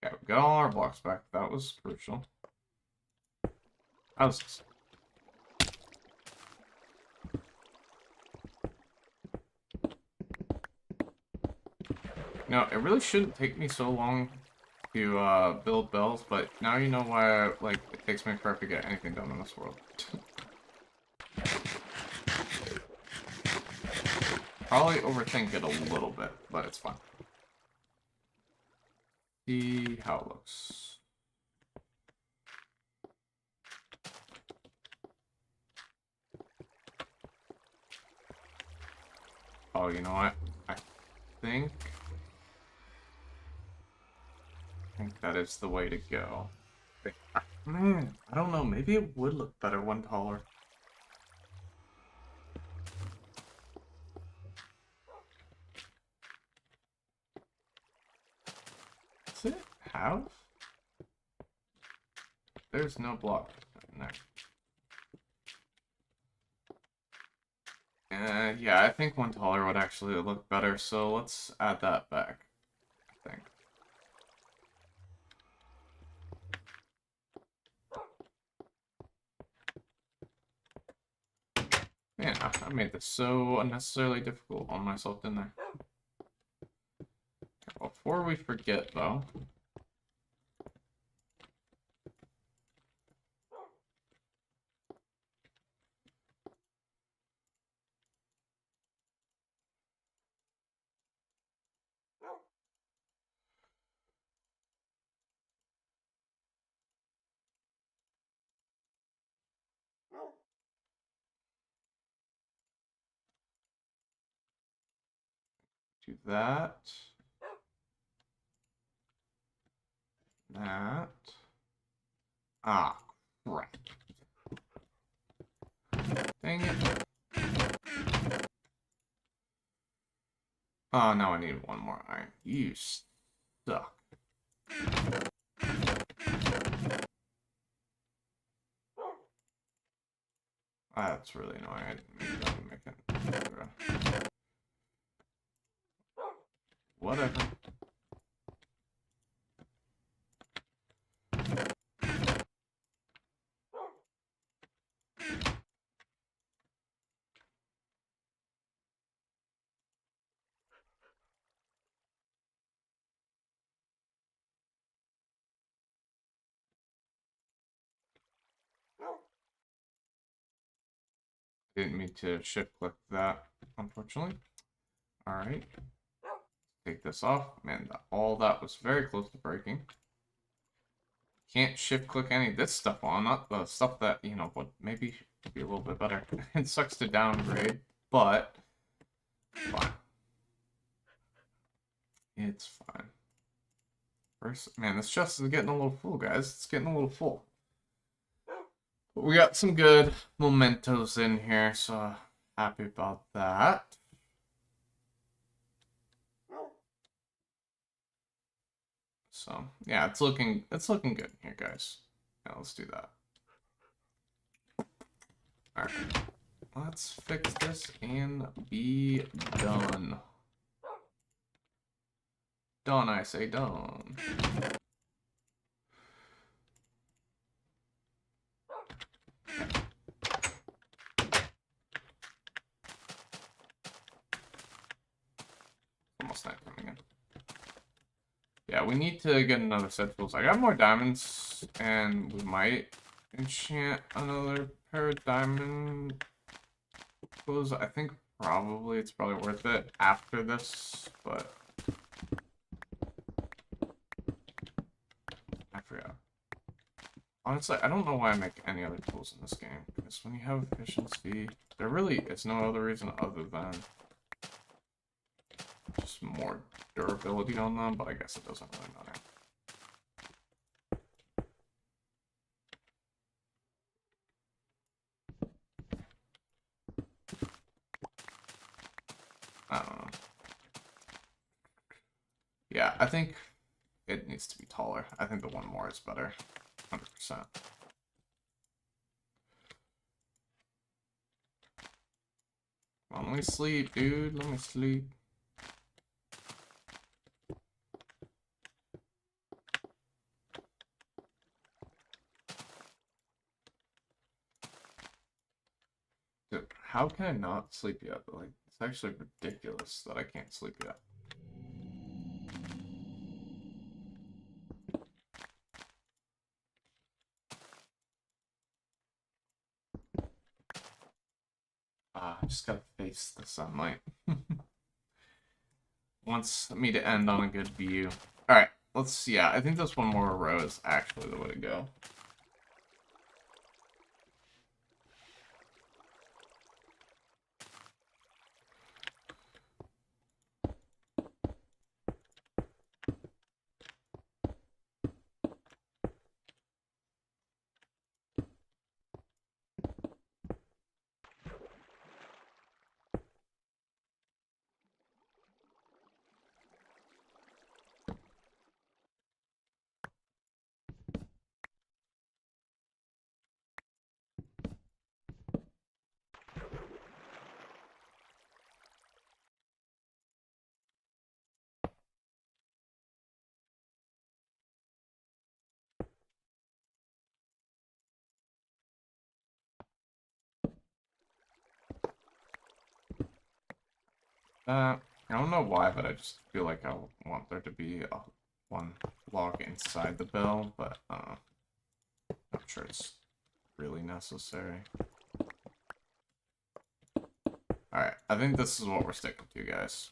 Speaker 3: Okay, we got all our blocks back. That was crucial. How's this? No, it really shouldn't take me so long to build bells, but now you know why like it takes me forever to get anything done in this world. Probably overthink it a little bit, but it's fine. See how it looks. Oh, you know what? I think that is the way to go. Man, I don't know. Maybe it would look better one taller. Does it have? There's no block in there. Yeah, I think one taller would actually look better, so let's add that back, I think. Man, I made this so unnecessarily difficult on myself, didn't I? Before we forget, though... do that. That. Ah, crap. Dang it. Oh, now I need one more iron. You suck. That's really annoying. I didn't mean to make it. Whatever. Didn't mean to shift click that, unfortunately. Alright. take this off. Man, all that was very close to breaking. Can't shift click any of this stuff on, not the stuff that, you know, would maybe be a little bit better. It sucks to downgrade, but fine. It's fine. First, man, this chest is getting a little full, guys. It's getting a little full. But we got some good mementos in here, so happy about that. So yeah, it's looking good here, guys. Yeah, let's do that. Alright. Let's fix this and be done. Done, I say done. Almost not coming in. Yeah, we need to get another set of tools. I got more diamonds, and we might enchant another pair of diamond tools. I think it's probably worth it after this, but I forgot. Honestly, I don't know why I make any other tools in this game, because when you have efficiency, there really is no other reason other than just more durability on them, but I guess it doesn't really matter. I don't know. Yeah, I think it needs to be taller. I think the one more is better. 100%. Let me sleep, dude. Let me sleep. Dude, how can I not sleep yet? Like, it's actually ridiculous that I can't sleep yet. I just gotta face the sunlight. Wants me to end on a good view. Alright, let's see. Yeah, I think this one more row is actually the way to go. I don't know why, but I just feel like I want there to be one log inside the bell, but not sure it's really necessary. Alright, I think this is what we're sticking to, guys.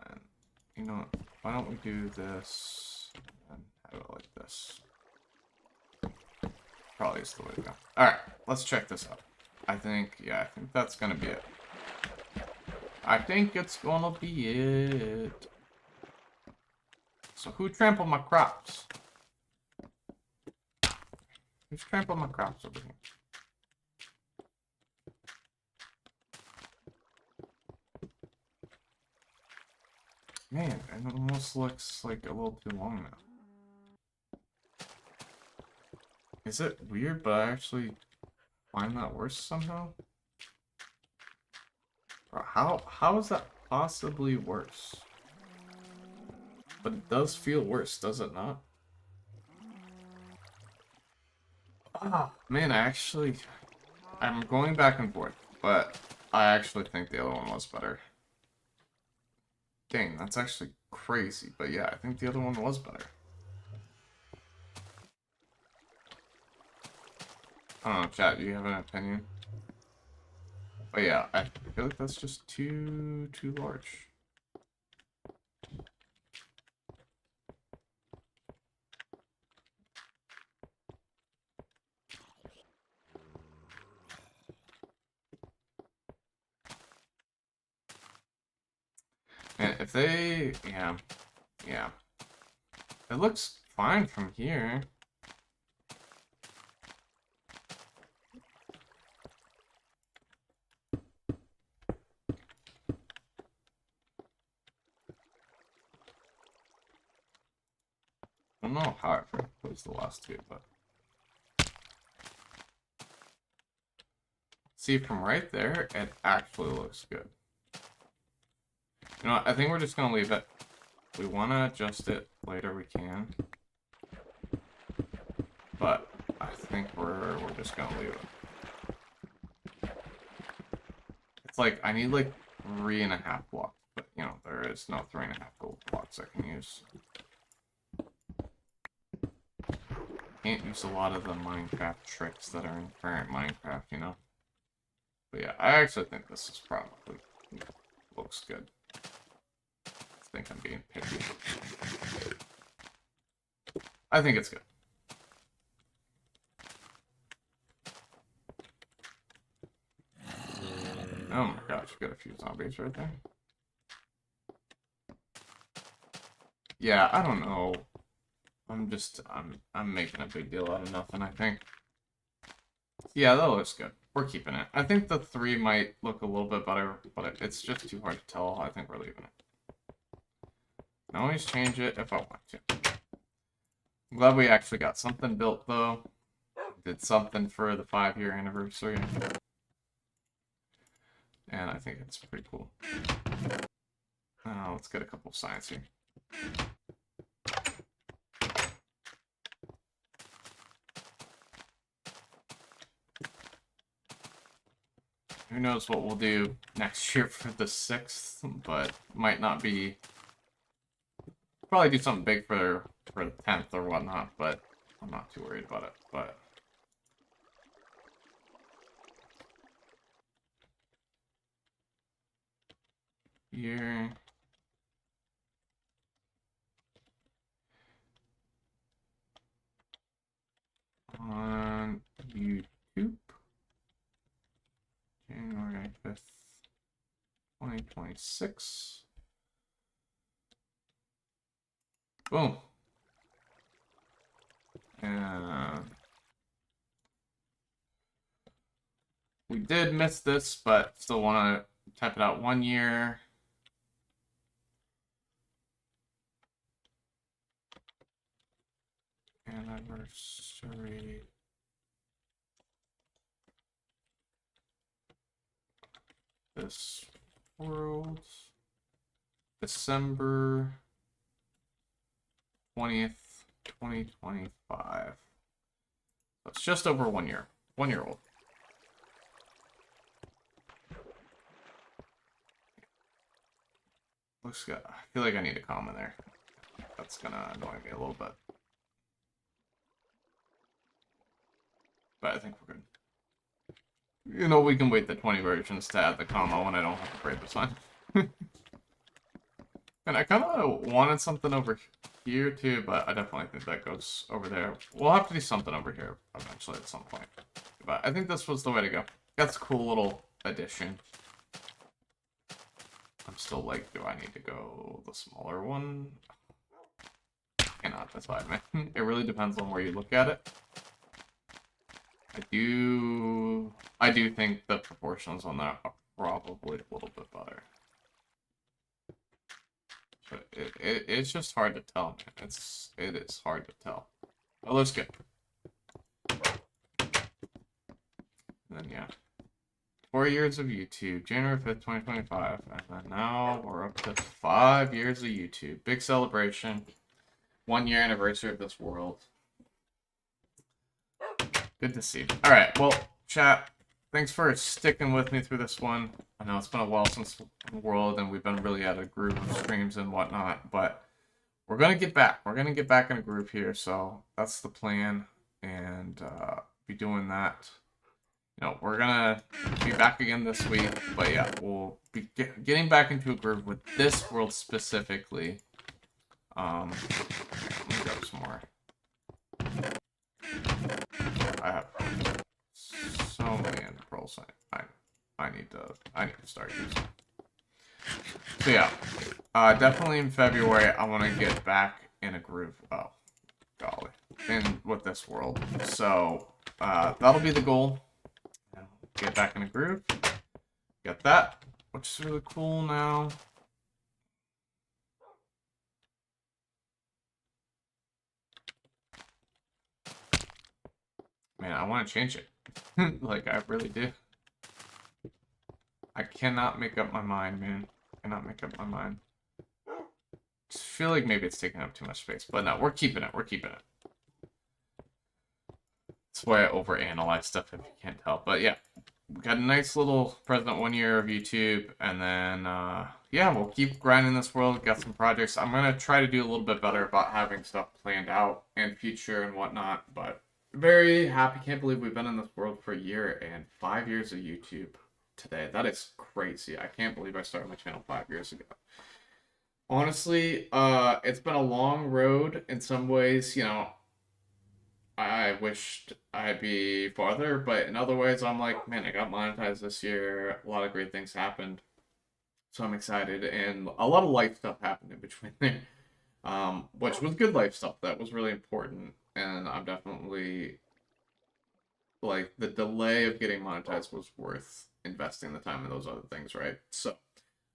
Speaker 3: And, you know, why don't we do this and have it like this? Probably is the way to go. Alright, let's check this out. I think that's gonna be it. I think it's gonna be it. So who trampled my crops? Who's trampled my crops over here? Man, it almost looks like a little too long now. Is it weird, but I actually find that worse somehow? Bro, how is that possibly worse? But it does feel worse, does it not? Ah, man, I'm going back and forth, but I actually think the other one was better. Dang, that's actually crazy, but yeah, I think the other one was better. I don't know, chat, do you have an opinion? But yeah, I feel like that's just too large. And if they, yeah. It looks fine from here. I don't know how I placed the last two, but see, from right there, it actually looks good. You know what? I think we're just gonna leave it. If we want to adjust it later, we can. But I think we're just gonna leave it. It's like I need like 3.5 blocks, but you know there is no 3.5 gold blocks I can use. Can't use a lot of the Minecraft tricks that are in current Minecraft, you know. But yeah, I actually think this is probably looks good. I think I'm being picky. I think it's good. Oh my gosh, we got a few zombies right there. Yeah, I don't know. I'm making a big deal out of nothing, I think. Yeah, that looks good. We're keeping it. I think the 3 might look a little bit better, but it's just too hard to tell. I think we're leaving it. I can always change it if I want to. I'm glad we actually got something built, though. Did something for the 5-year anniversary. And I think it's pretty cool. Let's get a couple of signs here. Who knows what we'll do next year for the 6th, but might not be... Probably do something big for the 10th or whatnot, but I'm not too worried about it, but... Here... On YouTube... January 5th, 2026. Boom. And we did miss this, but still want to type it out 1 year. Anniversary. This world. December 20th, 2025. So it's just over 1 year. 1 year old. Looks good. I feel like I need a comma there. That's gonna annoy me a little bit. But I think we're good. You know, we can wait the 20 versions to add the comma when I don't have to break the sign. And I kind of wanted something over here too, but I definitely think that goes over there. We'll have to do something over here eventually at some point. But I think this was the way to go. That's a cool little addition. I'm still like, do I need to go the smaller one? I cannot decide, man. It really depends on where you look at it. I do think the proportions on that are probably a little bit better. But it's just hard to tell, man. It is hard to tell. Well, looks good. And then yeah. 4 years of YouTube, January 5th, 2025. And then now we're up to 5 years of YouTube. Big celebration. 1 year anniversary of this world. Good to see. Alright, well, chat, thanks for sticking with me through this one. I know it's been a while since World, and we've been really at a group of streams and whatnot, but we're going to get back. We're going to get back in a group here, so that's the plan. And be doing that. You know, we're gonna be back again this week, but yeah, we'll be getting back into a groove with this world specifically. Let me grab some more. I have so many end pearls. I need to start using. So yeah, definitely in February I want to get back in a groove. Oh, golly, in with this world. So that'll be the goal. Get back in a groove. Get that, which is really cool now. Man, I want to change it. Like, I really do. I cannot make up my mind, man. I cannot make up my mind. Just feel like maybe it's taking up too much space. But no, we're keeping it. We're keeping it. That's why I overanalyze stuff, if you can't tell. But yeah, we got a nice little present 1 year of YouTube. And then, yeah, we'll keep grinding this world. Got some projects. I'm going to try to do a little bit better about having stuff planned out in future and whatnot. But very happy. Can't believe we've been in this world for a year and 5 years of YouTube today. That is crazy. I can't believe I started my channel 5 years ago. Honestly, it's been a long road in some ways. You know, I wished I'd be farther, but in other ways, I'm like, man, I got monetized this year. A lot of great things happened. So I'm excited. And a lot of life stuff happened in between there. Which was good life stuff. That was really important. And I'm definitely, like, the delay of getting monetized was worth investing the time in those other things, right? So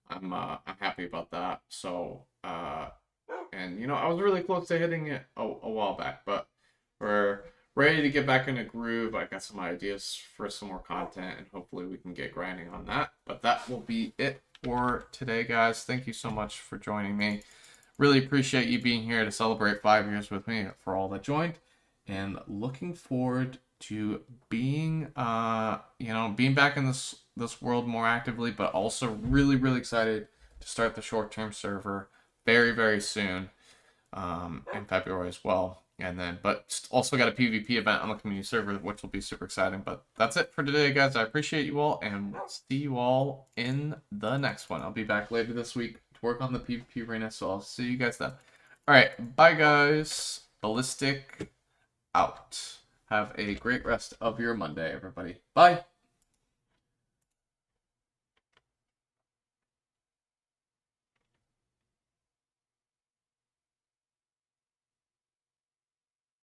Speaker 3: I'm happy about that. So, and, you know, I was really close to hitting it a while back, but we're ready to get back in a groove. I got some ideas for some more content, and hopefully we can get grinding on that. But that will be it for today, guys. Thank you so much for joining me. Really appreciate you being here to celebrate 5 years with me, for all that joined, and looking forward to being, you know, being back in this world more actively, but also really, really excited to start the short-term server very, very soon, in February as well. And then, but also got a PvP event on the community server, which will be super exciting. But that's it for today, guys. I appreciate you all, and we'll see you all in the next one. I'll be back later this week to work on the PvP arena, so I'll see you guys then. All right, bye, guys. Bellistic out. Have a great rest of your Monday, everybody. Bye.